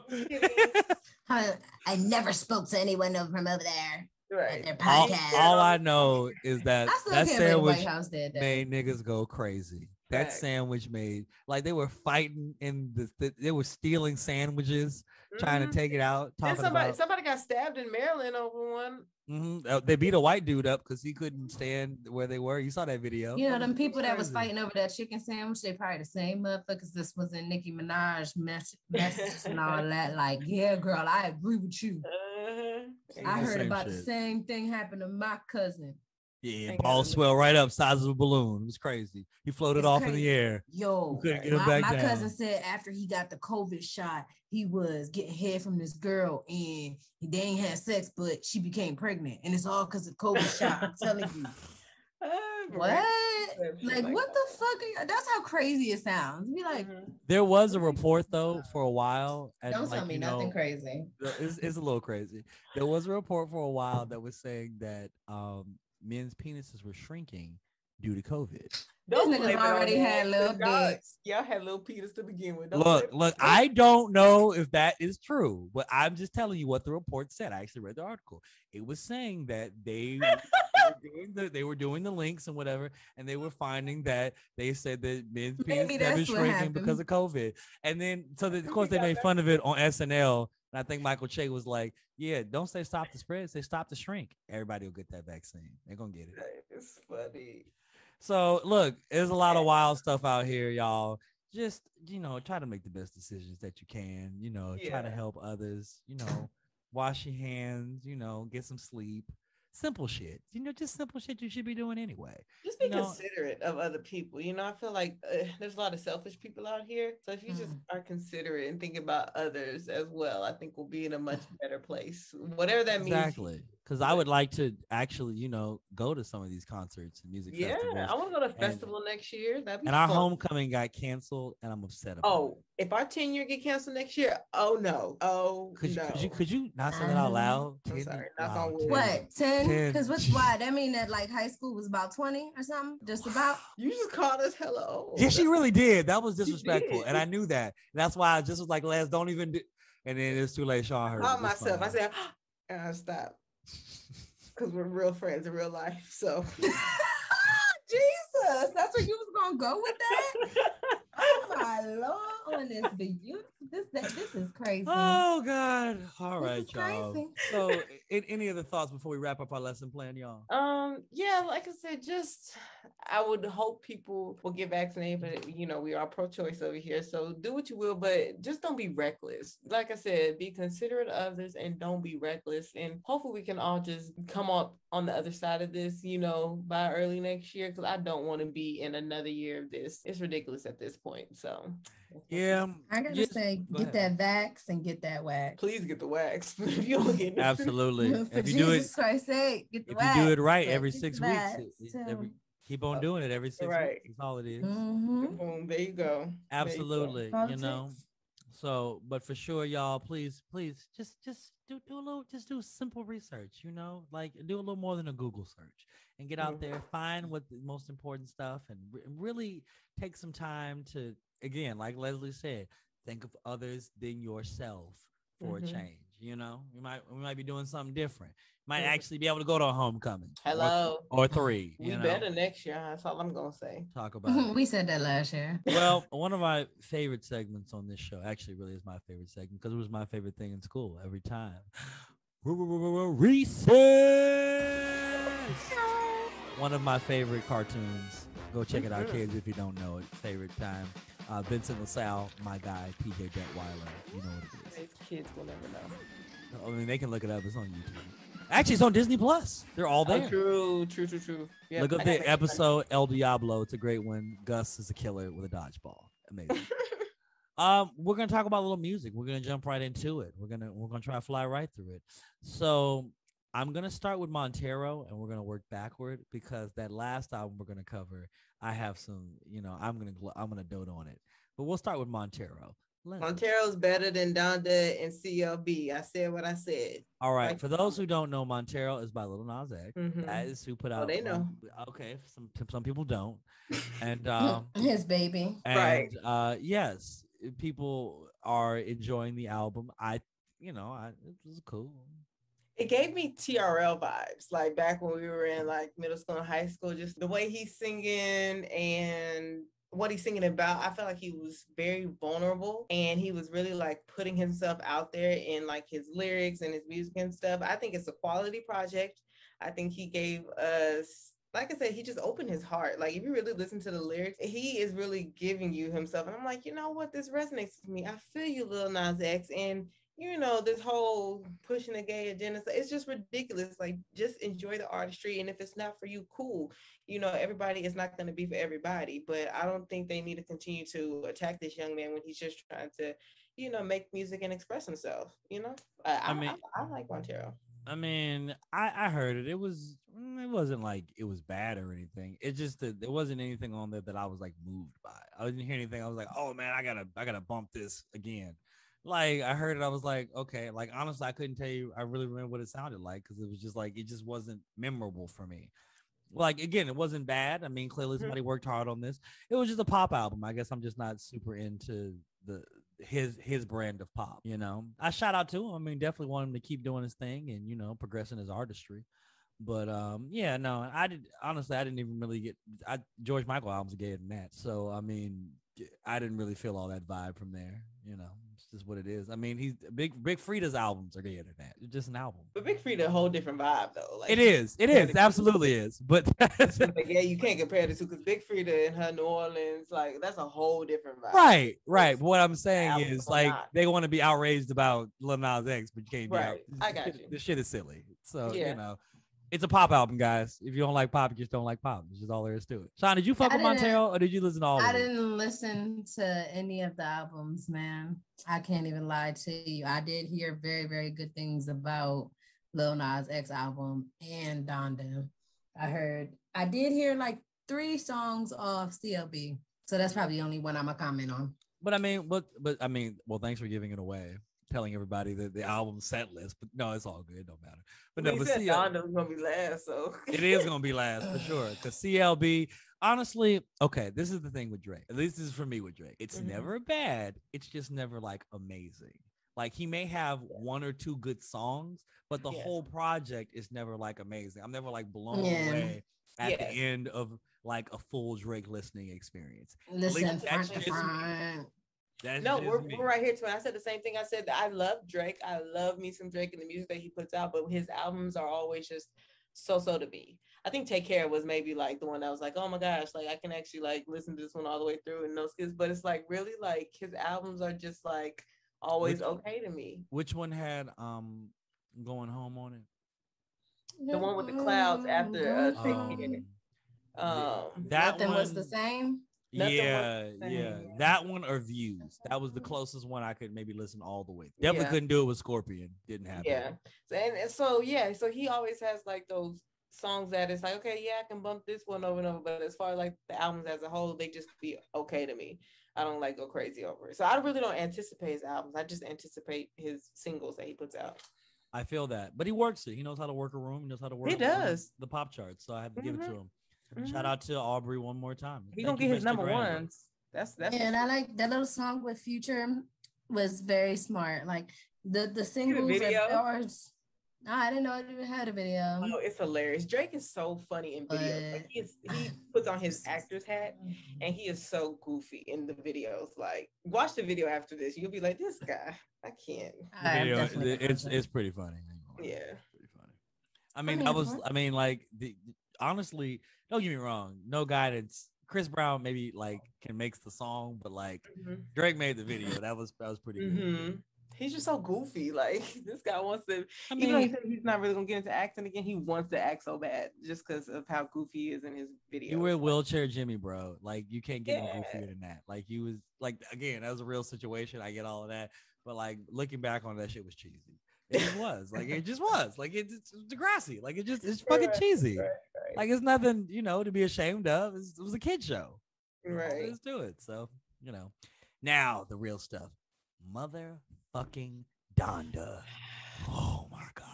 I never spoke to anyone from over there. Right. Their podcast. All I know is that sandwich made niggas go crazy. That sandwich made like they were fighting in they were stealing sandwiches, trying to take it out. Somebody got stabbed in Maryland over one. They beat a white dude up because he couldn't stand where they were. You saw that video. Them people that was fighting over that chicken sandwich, they probably the same motherfuckers. This was in Nicki Minaj messages and all that. Like, yeah, girl, I agree with you. I heard about the same thing happened to my cousin. Yeah, balls swell right up, size of a balloon. It was crazy. He floated off in the air. Yo, my cousin said after he got the COVID shot, he was getting head from this girl and they ain't had sex, but she became pregnant. And it's all because of COVID shot. I'm telling you. What? Like, what the fuck? That's how crazy it sounds. Be like, there was a report though for a while. And don't tell me nothing crazy. It's a little crazy. There was a report for a while that was saying that men's penises were shrinking due to COVID. Those niggas already had little dicks. Y'all had little penis to begin with. Look, I don't know if that is true, but I'm just telling you what the report said. I actually read the article. It was saying that they were doing the links and whatever, and they were finding that they said that men's penis have been shrinking because of COVID. And then, of course, they made fun of it on SNL. And I think Michael Che was like, yeah, don't say stop the spread, say stop the shrink. Everybody will get that vaccine. They're going to get it. It's funny. So, look, there's a lot of wild stuff out here, y'all. Just, try to make the best decisions that you can. Try to help others. Wash your hands, get some sleep. Simple shit, just simple shit you should be doing anyway. Just be considerate of other people. I feel like there's a lot of selfish people out here. So if you just are considerate and think about others as well, I think we'll be in a much better place. Whatever that means. Exactly. because I would like to actually, go to some of these concerts and music festivals. Yeah, I want to go to festival next year. That'd be and fun. Our homecoming got canceled, and I'm upset about it. If our 10-year get canceled next year, oh no. Could you not say that out loud? I'm sorry. Knock on wood. What, 10? Because why? That mean that like high school was about 20 or something? Just about? You just called us hella old. Yeah, she really did. That was disrespectful. And I knew that. That's why I just was like, Les, don't even do. And then it's too late. Sean heard. I called myself. I said, and I stopped. Because we're real friends in real life. So. Jesus, that's where you was gonna go with that? Oh my Lord, on this is crazy. Oh God! All right, y'all. Crazy. So, any other thoughts before we wrap up our lesson plan, y'all? Yeah, like I said, I would hope people will get vaccinated, but we are pro-choice over here, so do what you will, but just don't be reckless. Like I said, be considerate of others and don't be reckless. And hopefully, we can all just come up on the other side of this, by early next year, because I don't want to be in another year of this. It's ridiculous at this point. So yeah, I gotta say, get that vax and get that wax. Please get the wax. If you don't get it. Absolutely. For if you Jesus Christ's sake, get the wax. If you do it right every 6 weeks, keep on doing it every 6 weeks. That's all it is. Mm-hmm. Boom, there you go. Absolutely. So, but for sure, y'all, please, just do simple research, like do a little more than a Google search and get out there, find what the most important stuff and really take some time to, again, like Leslie said, think of others than yourself for a change. We might be doing something different. Might actually be able to go to a homecoming. Hello. Or 3. We better next year. That's all I'm going to say. Talk about it. We said that last year. Well, one of my favorite segments on this show actually really is my favorite segment because it was my favorite thing in school every time. Recess. One of my favorite cartoons. Go check it out, kids, if you don't know it. Favorite time. Vincent LaSalle, my guy, PJ Detweiler. You know what it is. These kids will never know. I mean, they can look it up. It's on YouTube. Actually, it's on Disney Plus. They're all there. True. Yeah, look up the episode El Diablo. It's a great one. Gus is a killer with a dodgeball. Amazing. We're gonna talk about a little music. We're gonna jump right into it. We're gonna try to fly right through it. So I'm gonna start with Montero, and we're gonna work backward because that last album we're gonna cover, I have some. I'm gonna dote on it. But we'll start with Montero. Montero's better than Donda and CLB. I said what I said. All right. For those who don't know, Montero is by Lil Nas X. That is who put out. They know. Okay. Some people don't. And his baby. And, right. Yes, people are enjoying the album. It was cool. It gave me TRL vibes, like back when we were in like middle school and high school. Just the way he's singing and what he's singing about, I felt like he was very vulnerable and he was really like putting himself out there in like his lyrics and his music and stuff. I think it's a quality project. I think he gave us, like I said, he just opened his heart. Like if you really listen to the lyrics, he is really giving you himself. And I'm like, you know what? This resonates with me. I feel you, Lil Nas X. And this whole pushing the gay agenda, it's just ridiculous. Like, just enjoy the artistry. And if it's not for you, cool. Everybody is not going to be for everybody. But I don't think they need to continue to attack this young man when he's just trying to, make music and express himself. I like Montero. I mean, I heard it. It wasn't like it was bad or anything. It just that there wasn't anything on there that I was like moved by. I didn't hear anything. I was like, oh man, I gotta bump this again. Like I heard it, I was like, okay. Like honestly, I couldn't tell you. I really remember what it sounded like because it was just like it just wasn't memorable for me. Like again, it wasn't bad. I mean, clearly somebody worked hard on this. It was just a pop album. I guess I'm just not super into his brand of pop. I shout out to him. I mean, definitely want him to keep doing his thing and progressing his artistry. But I didn't even really get George Michael albums are gayer than that. So I mean, I didn't really feel all that vibe from there. It's just what it is. I mean, he's Big Frida's albums are gayer than that. It's just an album. But Big Frida, a whole different vibe though. Like, it is, absolutely is. But yeah, you can't compare the two because Big Frida and her New Orleans, like that's a whole different vibe. Right. But what I'm saying is like they want to be outraged about Lil Nas X, but you can't be right. I got you. This shit is silly. So it's a pop album, guys. If you don't like pop, you just don't like pop. It's just all there is to it. Sean, did you fuck with Montero or did you listen to all of it? I didn't listen to any of the albums, man. I can't even lie to you. I did hear very, very good things about Lil Nas X album and Donda. I did hear like 3 songs of CLB. So that's probably the only one I'm gonna comment on. But I mean, well, thanks for giving it away, telling everybody the album set list. But no, it's all good. It don't matter. But no, but Donda was gonna be last, so it is gonna be last for sure. Because CLB, honestly, okay, this is the thing with Drake. At least this is for me with Drake. It's never bad. It's just never like amazing. Like he may have 1 or 2 good songs, but the whole project is never like amazing. I'm never like blown away at the end of like a full Drake listening experience. Listen, that's just me. We're right here too. And I said the same thing. I said that I love Drake. I love me some Drake and the music that he puts out, but his albums are always just so to me. I think Take Care was maybe like the one that was like, oh my gosh, like I can actually like listen to this one all the way through and no skips. But it's like really like his albums are just like always okay to me. Which one had Going Home on it? The one with the clouds after Take Care. That one was the same. That one or Views. That was the closest one I could maybe listen all the way. Definitely couldn't do it with Scorpion. Didn't happen. So he always has like those songs that it's like, okay, I can bump this one over and over, but as far as like the albums as a whole, they just be okay to me. I don't like go crazy over it. So I really don't anticipate his albums. I just anticipate his singles that he puts out. I feel that, but he works it. He knows how to work a room. He knows how to work. He does the pop charts. So I have to give it to him. Shout out to Aubrey one more time. He gonna get his number ones. That's and I like that little song with Future was very smart. Like the singles no, I didn't know it even had a video. Oh, it's hilarious. Drake is so funny in videos. Like he puts on his actor's hat and he is so goofy in the videos. Like watch the video after this. You'll be like, this guy, I can't. It's pretty funny. Yeah. Pretty funny. Honestly, don't get me wrong. No guidance. Chris Brown maybe like can makes the song, but like Drake made the video. That was pretty good. He's just so goofy. Like this guy wants to. Even though he said he's not really gonna get into acting again, he wants to act so bad just because of how goofy he is in his videos. You were wheelchair Jimmy, bro. Like you can't get any goofier than that. Like he was like again, that was a real situation. I get all of that, but like looking back on that shit was cheesy. It just was like it just was like it's Degrassi. Like it's fucking cheesy. Right. Like it's nothing to be ashamed of. It was a kid show. Right. Let's do it. So now the real stuff. Motherfucking Donda. Oh my God.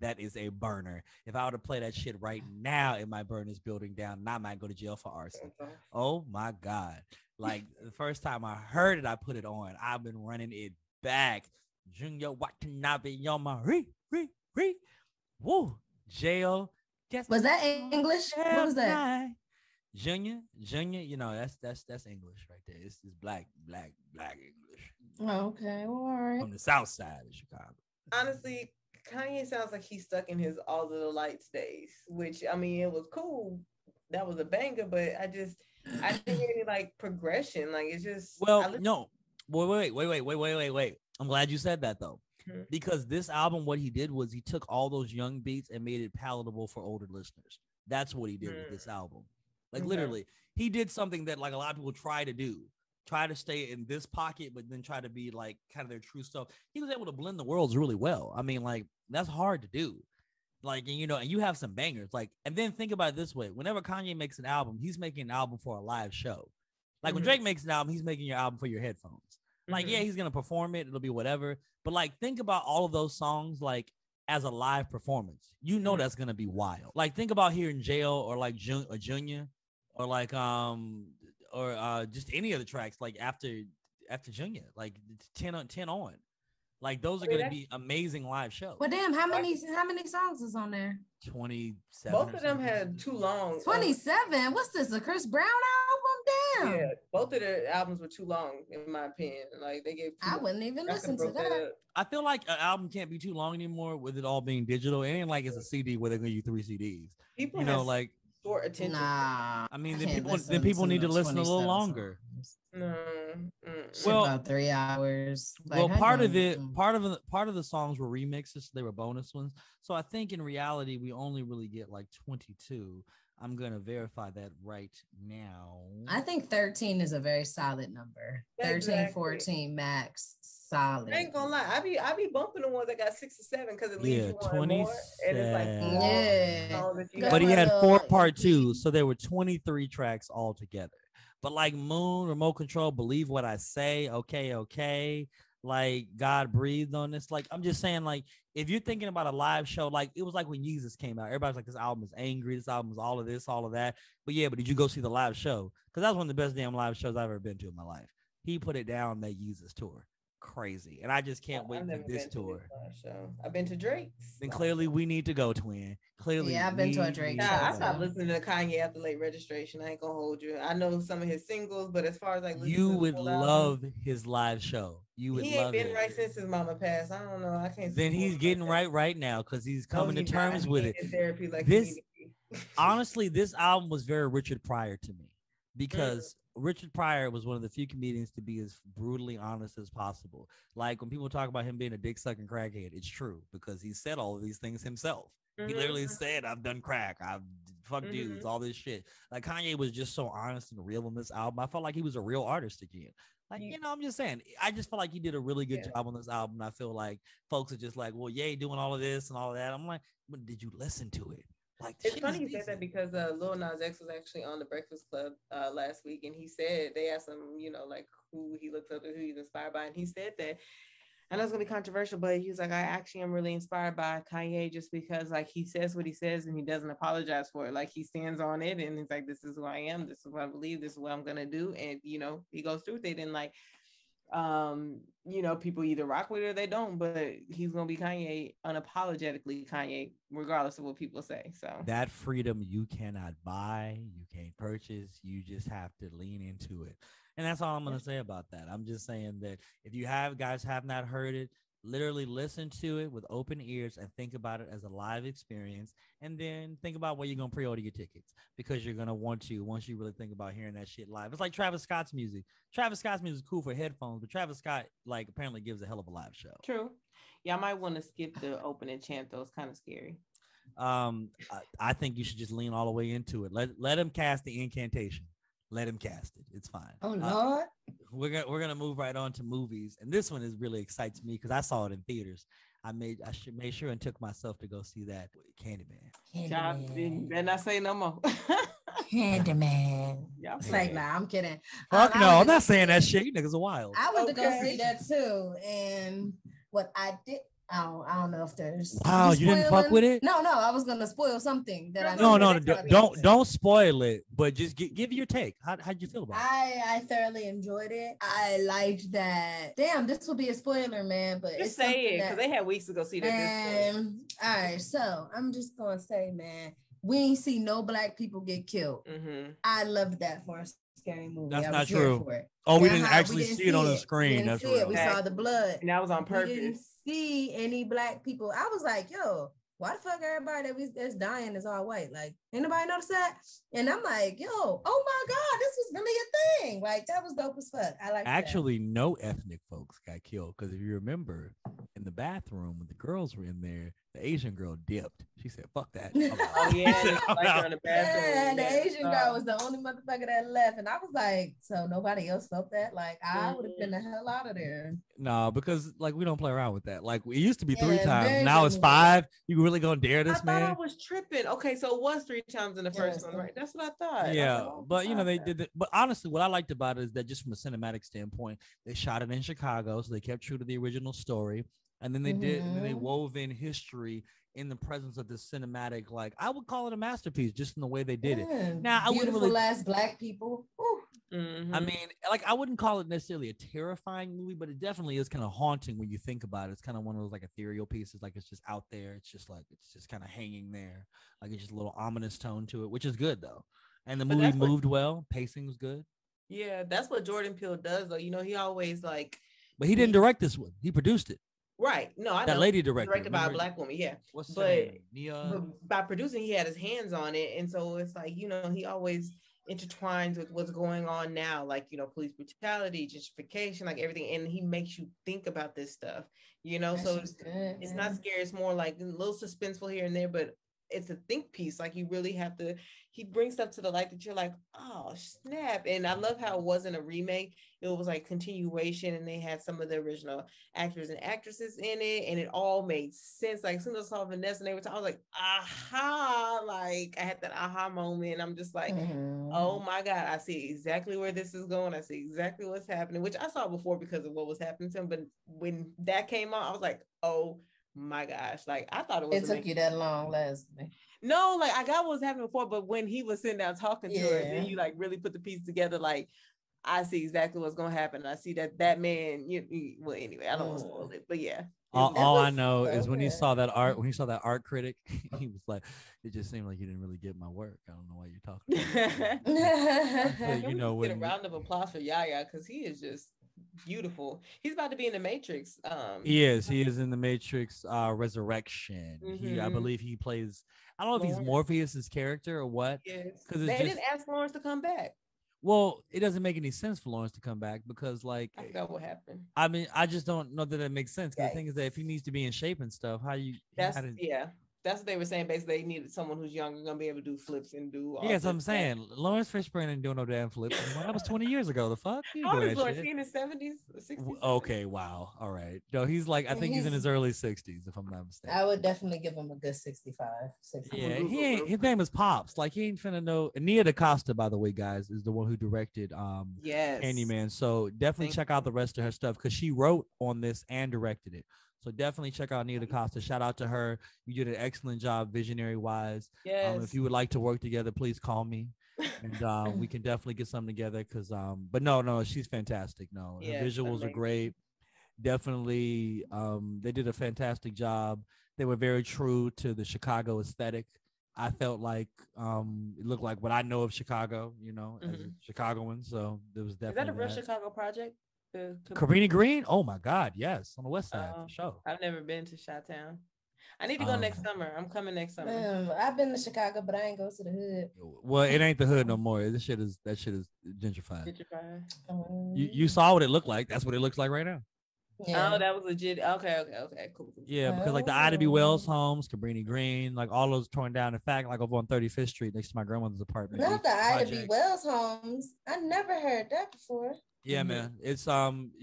That is a burner. If I were to play that shit right now, it might burn this building down and I might go to jail for arson. Oh my God. Like the first time I heard it, I put it on. I've been running it back. Junior Watanabe Yoma. Woo. Jail. Was that English? What was that? Junior, that's English right there. It's black English. Oh, okay. Well, all right. From the south side of Chicago. Honestly, Kanye sounds like he's stuck in his All of the Lights days, which I mean, it was cool. That was a banger, but I didn't hear any like progression. Like it's just no. Wait. I'm glad you said that though. Because this album, what he did was he took all those young beats and made it palatable for older listeners. That's what he did with this album. Like literally, he did something that like a lot of people try to do. Try to stay in this pocket, but then try to be like kind of their true stuff. He was able to blend the worlds really well. I mean, like that's hard to do. Like, and you have some bangers. Like, and then think about it this way: whenever Kanye makes an album, he's making an album for a live show. Like when Drake makes an album, he's making your album for your headphones. Like, yeah, he's gonna perform it. It'll be whatever. But like, think about all of those songs like as a live performance. That's gonna be wild. Like, think about here in Jail or like Junior, or like just any of the tracks like after Junior, like 10 on. Like those are gonna be amazing live shows. Well, damn, how many songs is on there? 27. Both of them had too long. 27. What's this? A Chris Brown album? Damn. Yeah, both of their albums were too long, in my opinion. Like they gave. I wouldn't even listen to that. I feel like an album can't be too long anymore with it all being digital. It ain't like it's a CD where they're gonna use 3 CDs. People, like short attention. Nah, I mean, then people need to listen a little longer. No. Well, about 3 hours. Like, part of the songs were remixes. So they were bonus ones. So I think in reality, we only really get like 22. I'm gonna verify that right now. I think 13 is a very solid number. Exactly. 13, 14 max, solid. I ain't gonna lie, I be bumping the ones that got 6 or 7 because it leaves you wanting more, and it's like But he had 4 part 2, so there were 23 tracks altogether. But like Moon, Remote Control, Believe What I Say, okay, like God Breathed on this. Like, I'm just saying, like, if you're thinking about a live show, like it was like when Jesus came out, everybody's like, this album is angry, this album is all of this, all of that. But yeah, but did you go see the live show? Because that was one of the best damn live shows I've ever been to in my life. He put it down that Jesus tour. Crazy. And I just can't wait for this tour. I've been to Drake's. Then clearly we need to go, twin. Clearly, yeah, I've been to a Drake. I stopped listening to Kanye after Late Registration. I ain't gonna hold you. I know some of his singles, but as far as like you would love his live show. You would. He ain't been right since his mama passed. I don't know. I can't. Then he's getting right now because he's coming to terms with it. Therapy like this. Honestly, this album was very Richard Pryor to me because. Richard Pryor was one of the few comedians to be as brutally honest as possible. Like when people talk about him being a dick sucking crackhead, it's true because he said all of these things himself. He literally said, I've done crack, I've fucked dudes, all this shit. Like Kanye was just so honest and real on this album. I felt like he was a real artist again. Like, you know, I'm just saying, I just felt like he did a really good job on this album. I feel like folks are just like, well, yay, doing all of this and all of that. I'm like, but did you listen to it? Like, it's funny you said that because Lil Nas X was actually on the Breakfast Club last week, and he said they asked him, you know, like who he looks up to, who he's inspired by, and he said that. I know it's gonna be controversial, but he was like, I actually am really inspired by Kanye just because like he says what he says and he doesn't apologize for it. Like he stands on it and he's like, this is who I am, this is what I believe, this is what I'm gonna do, and you know he goes through with it and like. You know, people either rock with it or they don't, but he's gonna be Kanye, unapologetically Kanye, regardless of what people say. So that freedom you cannot buy, you can't purchase, you just have to lean into it. And that's all I'm gonna say about that. I'm just saying that if you have not heard it, literally listen to it with open ears and think about it as a live experience, and then think about where you're gonna pre-order your tickets because you're gonna want to once you really think about hearing that shit live. It's like Travis Scott's music. Travis Scott's music is cool for headphones, but Travis Scott like apparently gives a hell of a live show. True. Yeah, I might want to skip the opening chant though. It's kind of scary. I think you should just lean all the way into it. Let him cast the incantation. Let him cast it. It's fine. Oh Lord. We're gonna move right on to movies, and this one is really excites me because I saw it in theaters. I made sure and took myself to go see that Candyman. Better not say no more. Candyman. Yeah, it's like, nah, I'm kidding. Fuck no, I'm not saying that shit. You niggas are wild. I went to go see that too, and what I did. I don't know if there's. Wow, you didn't fuck with it? No, I was gonna spoil something that I know. No, don't spoil it. But just give your take. How'd you feel about it? I thoroughly enjoyed it. I liked that. Damn, this will be a spoiler, man. But just say it because they had weeks to go see that. All right, so I'm just gonna say, man, we ain't see no black people get killed. I loved that for a scary movie. That's not true. Oh, we didn't actually see it on the screen. That's real. We saw the blood, and that was on purpose. We didn't see any black people. I was like, yo, why the fuck everybody that's dying is all white? Like, anybody notice that? And I'm like, yo, oh my God, this was really a thing. Like, that was dope as fuck. I like actually that. No ethnic folks got killed because if you remember in the bathroom when the girls were in there, the Asian girl dipped. She said, fuck that. Oh yeah, the Asian girl was the only motherfucker that left. And I was like, so nobody else felt that? Like, I would have been the hell out of there. No, because like we don't play around with that. Like it used to be 3 times. Now it's 5. You really gonna dare this man? I thought I was tripping. Okay, so it was 3 times in the first one, right? That's what I thought. Yeah, like, oh, but you know, they did it. But honestly, what I liked about it is that just from a cinematic standpoint, they shot it in Chicago, so they kept true to the original story. And then they did, and then they wove in history in the presence of this cinematic, like I would call it a masterpiece, just in the way they did it. Now, I wouldn't really last black people. I mean, like I wouldn't call it necessarily a terrifying movie, but it definitely is kind of haunting when you think about it. It's kind of one of those like ethereal pieces, like it's just out there. It's just kind of hanging there, like it's just a little ominous tone to it, which is good though. And the movie moved well, pacing was good. Yeah, that's what Jordan Peele does though. You know, he always like. But he didn't direct this one; he produced it. Right. No, I know. That lady directed by a black woman. Yeah. What's her name? Nia? But by producing, he had his hands on it. And so it's like, you know, he always intertwines with what's going on now, like, you know, police brutality, gentrification, like everything. And he makes you think about this stuff, you know, so it's not scary. It's more like a little suspenseful here and there, but it's a think piece. Like you really have to, he brings stuff to the light that you're like, oh snap. And I love how it wasn't a remake. It was like continuation, and they had some of the original actors and actresses in it, and it all made sense. Like as soon as I saw Vanessa and they were talking, I was like, aha, like I had that aha moment. I'm just like, oh my God, I see exactly where this is going. I see exactly what's happening, which I saw before because of what was happening to him. But when that came out, I was like, oh my gosh, like I thought it was. It took you that long, Leslie. No, like I got what was happening before, but when he was sitting down talking to her, then you like really put the piece together. Like I see exactly what's gonna happen. I see that man. Well, anyway, I don't want to spoil it, but yeah. All I know is when he saw that art critic, he was like, it just seemed like you didn't really get my work. I don't know why you're talking about you know, get a round of applause for Yaya, because he is just beautiful. He's about to be in the Matrix. He is in the Matrix Resurrection. I believe he plays, I don't know if he's Morpheus's character or what. Yes. Because they didn't ask Lawrence to come back. Well, it doesn't make any sense for Lawrence to come back because, like, I forgot what happened. I mean, I just don't know that it makes sense. The thing is that if he needs to be in shape and stuff, that's what they were saying. Basically, they needed someone who's younger, gonna be able to do flips and do. Yeah, that's what I'm saying. Lawrence Fishburne didn't do no damn flips. That was 20 years ago. The fuck? How old is Lawrence? He in his 70s, 60s? Okay, wow. All right. No, he's like, I think he's in his early 60s, if I'm not mistaken. I would definitely give him a good 65. 60. Yeah, he ain't. His name is Pops. Like he ain't finna know. Nia DaCosta, by the way, guys, is the one who directed Candyman. So definitely check out the rest of her stuff because she wrote on this and directed it. So definitely check out Nia DaCosta. Shout out to her. You did an excellent job visionary-wise. Yes. If you would like to work together, please call me. And we can definitely get something together because but no, she's fantastic. No, her visuals are great. Definitely they did a fantastic job. They were very true to the Chicago aesthetic. I felt like it looked like what I know of Chicago, as a Chicagoan. So there was definitely. Is that a real Chicago project? Cabrini Green? Oh my God, yes, on the west side for sure. I've never been to Chi-Town. I need to go next summer. I'm coming next summer. I've been to Chicago, but I ain't go to the hood. Well, it ain't the hood no more. That shit is gentrified. You saw what it looked like. That's what it looks like right now. Yeah. Oh, that was legit. Okay, cool. Yeah, because like the Ida B. Wells homes, Cabrini Green, like all those torn down. In fact, like over on 35th Street next to my grandmother's apartment. Not the Ida B. Wells homes. I never heard that before. Yeah, man. It's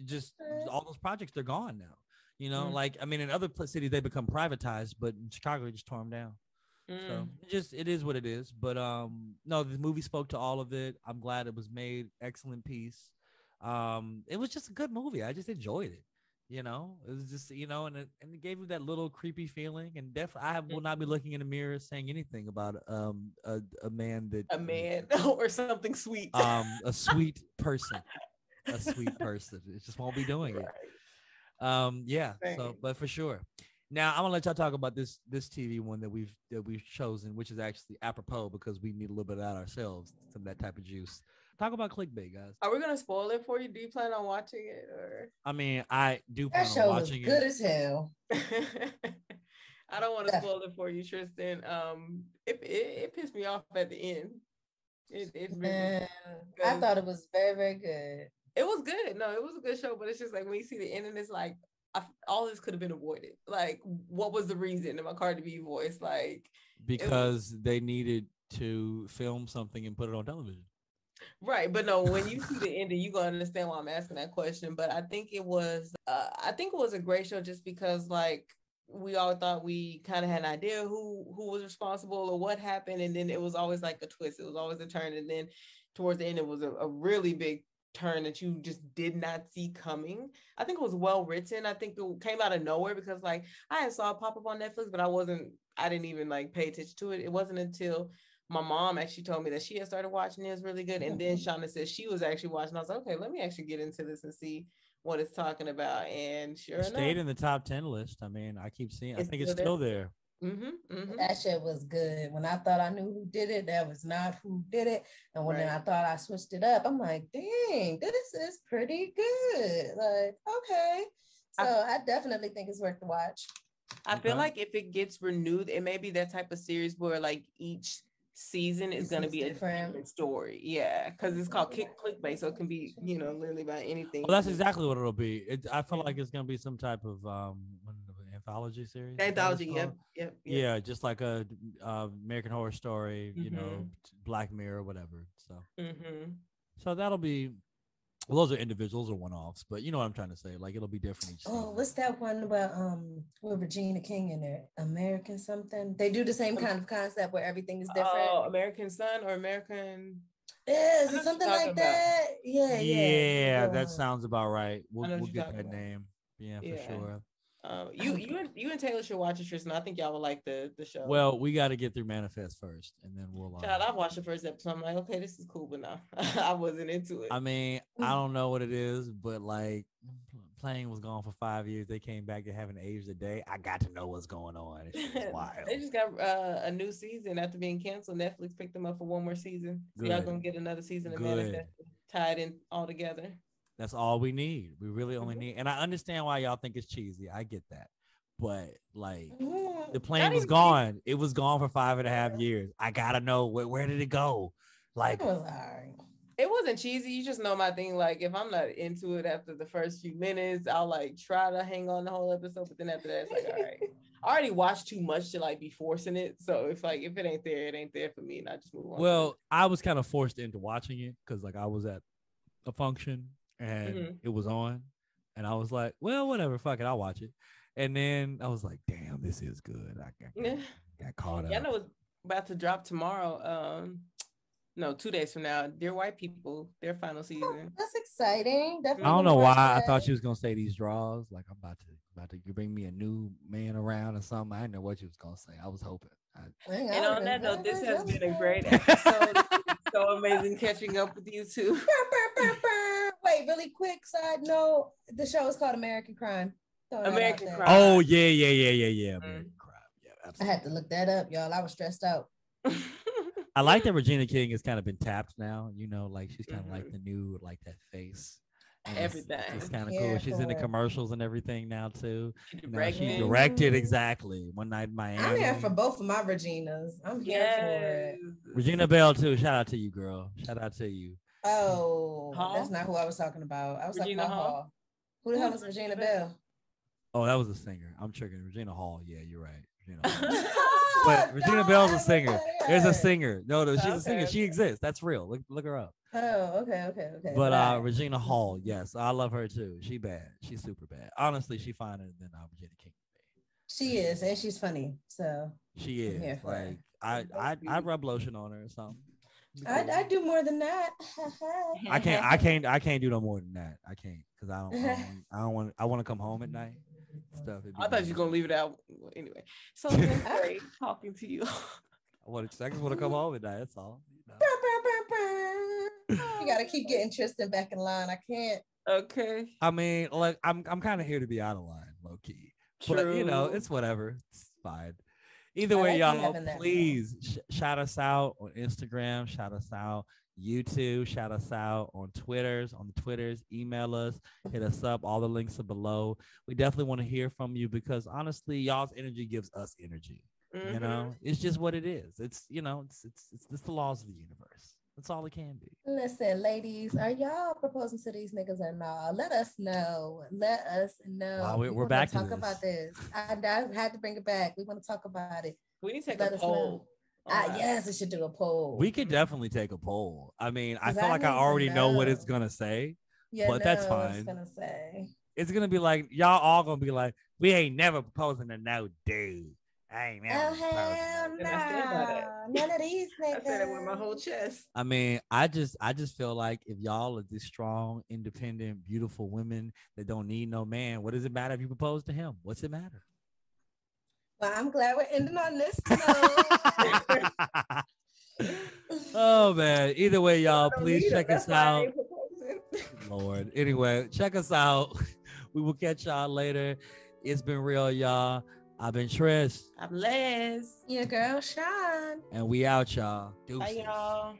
just all those projects, they're gone now. Like I mean, in other cities they become privatized, but in Chicago they just tore them down. So it is what it is. But no, the movie spoke to all of it. I'm glad it was made. Excellent piece. It was just a good movie. I just enjoyed it. It was just and it gave me that little creepy feeling. And definitely, I will not be looking in the mirror saying anything about a man or something sweet. A sweet person. A sweet person. It just won't be doing it. So but for sure. Now I'm gonna let y'all talk about this TV one that we've chosen, which is actually apropos because we need a little bit of that ourselves, some of that type of juice. Talk about clickbait, guys. Are we gonna spoil it for you? Do you plan on watching it, or? I mean, I do plan on watching it. Good as hell. I don't want to spoil it for you, Tristan. It pissed me off at the end. It really I thought it was very, very good. It was good. No, it was a good show, but it's just like when you see the end and it's like all this could have been avoided. Like, what was the reason of my Cardi B voice? Like, because they needed to film something and put it on television. Right, but no, when you see the ending, you're gonna understand why I'm asking that question. But I think it was a great show just because like we all thought we kind of had an idea who was responsible or what happened, and then it was always like a twist. It was always a turn, and then towards the end, it was a really big turn that you just did not see coming. I think it was well written. I think it came out of nowhere because like I had saw it pop up on Netflix, but I didn't even like pay attention to it. It wasn't until my mom actually told me that she had started watching it. It was really good. And then Shauna said she was actually watching. I was like, okay, let me actually get into this and see what it's talking about. And sure enough, stayed in the top 10 list. I mean, I keep seeing, I think it's still there. That shit was good. When I thought I knew who did it, that was not who did it. And when I thought I switched it up, I'm like, dang, this is pretty good. Like, okay. So I definitely think it's worth the watch. I feel like if it gets renewed, it may be that type of series where like each season is going to be a different story. Yeah, because it's called clickbait, so it can be literally about anything. Well, that's exactly what it'll be. I feel like it's going to be some type of anthology series. Anthology, yep. Yeah, just like a American Horror Story, you know, Black Mirror, whatever. So, so that'll be. Well, those are individuals or one-offs, but you know what I'm trying to say. Like it'll be different each season. What's that one about with Regina King in there? American something. They do the same kind of concept where everything is different. Oh, American Son or American. Is it something like that? Yeah, that sounds about right. We'll get that name. Yeah, for sure. You and Taylor should watch it, Tristan. I think y'all will like the show. Well, we got to get through Manifest first, and then we'll. Child, I watched the first episode. I'm like, okay, this is cool, but no, I wasn't into it. I mean, I don't know what it is, but like, Plane was gone for 5 years. They came back to having aged a day. I got to know what's going on. It's wild. They just got a new season after being canceled. Netflix picked them up for one more season. So y'all gonna get another season of Manifest tied in all together. That's all we need. We really only need, and I understand why y'all think it's cheesy. I get that. But like the plane was gone. It was gone for 5.5 years. I gotta know where did it go? Like it wasn't cheesy. You just know my thing. Like if I'm not into it after the first few minutes, I'll like try to hang on the whole episode. But then after that, it's like, all right. I already watched too much to like be forcing it. So if it ain't there, it ain't there for me, and I just move on. Well, I was kind of forced into watching it because like I was at a function and it was on, and I was like, well, whatever, fuck it, I'll watch it. And then I was like, damn, this is good. I got caught up. Yeah, I know it's about to drop tomorrow. No, 2 days from now. Dear White People, their final season. That's exciting. Definitely. I don't know why I thought she was gonna say these draws. Like I'm about to bring me a new man around or something. I didn't know what she was gonna say. I was hoping. And on that note, this has been a great episode. So amazing catching up with you two. Wait, really quick side note. The show is called American Crime. American Crime. Oh yeah. American Crime. Yeah, absolutely. I had to look that up, y'all. I was stressed out. I like that Regina King has kind of been tapped now. You know, like she's kind of like the new, like that face. And everything. It's kind of cool. She's in the commercials and everything now too. She directed exactly One Night in Miami. I'm here for both of my Reginas. I'm here for it. Regina Bell too. Shout out to you, girl. Shout out to you. Oh, that's not who I was talking about. I was talking about Hall. Who the hell was Regina Bell? Oh, that was a singer. I'm tricking. Regina Hall. Yeah, you're right. Regina Hall. But Regina Bell's a singer. There's a singer. No, she's a singer. She exists. That's real. Look her up. Oh, okay. But Regina Hall, yes, I love her too. She bad. She's super bad. Honestly, she finer than Regina King. She is, and she's funny. So she is. Like I rub lotion on her or something. I do more than that. I can't do no more than that. I can't because I want to come home at night. Stuff. I thought you were gonna leave it out anyway. So it's been great talking to you. I just want to come home at night. That's all. You gotta keep getting Tristan back in line. I can't. Okay. I mean, like I'm kind of here to be out of line, low key. True. But you know, it's whatever. It's fine. Either way, y'all, please shout us out on Instagram. Shout us out YouTube. Shout us out on Twitters. Email us. Hit us up. All the links are below. We definitely want to hear from you because honestly, y'all's energy gives us energy. You know, it's just what it is. It's it's the laws of the universe. That's all it can be. Listen, ladies, are y'all proposing to these niggas or not? Let us know. Wow, we're back to talk about this. I had to bring it back. We want to talk about it. We need to take a poll. Yes, we should do a poll. We could definitely take a poll. I mean, I feel like I already know what it's gonna say, but that's fine. It's gonna be like y'all all gonna be like, we ain't never proposing to no dude. I ain't never hell no. None of these niggas. I said it with my whole chest. I mean, I just feel like if y'all are these strong, independent, beautiful women that don't need no man, what does it matter if you propose to him? What's it matter? Well, I'm glad we're ending on this note. Oh man. Either way, y'all, please check us out. Lord. Anyway, check us out. We will catch y'all later. It's been real, y'all. I've been Trish. I'm Les. Your girl, Sean. And we out, y'all. Bye, y'all.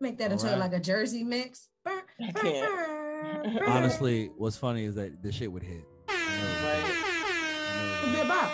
Make that into like a Jersey mix. I can't. Honestly, what's funny is that the shit would hit. It'd be a bop.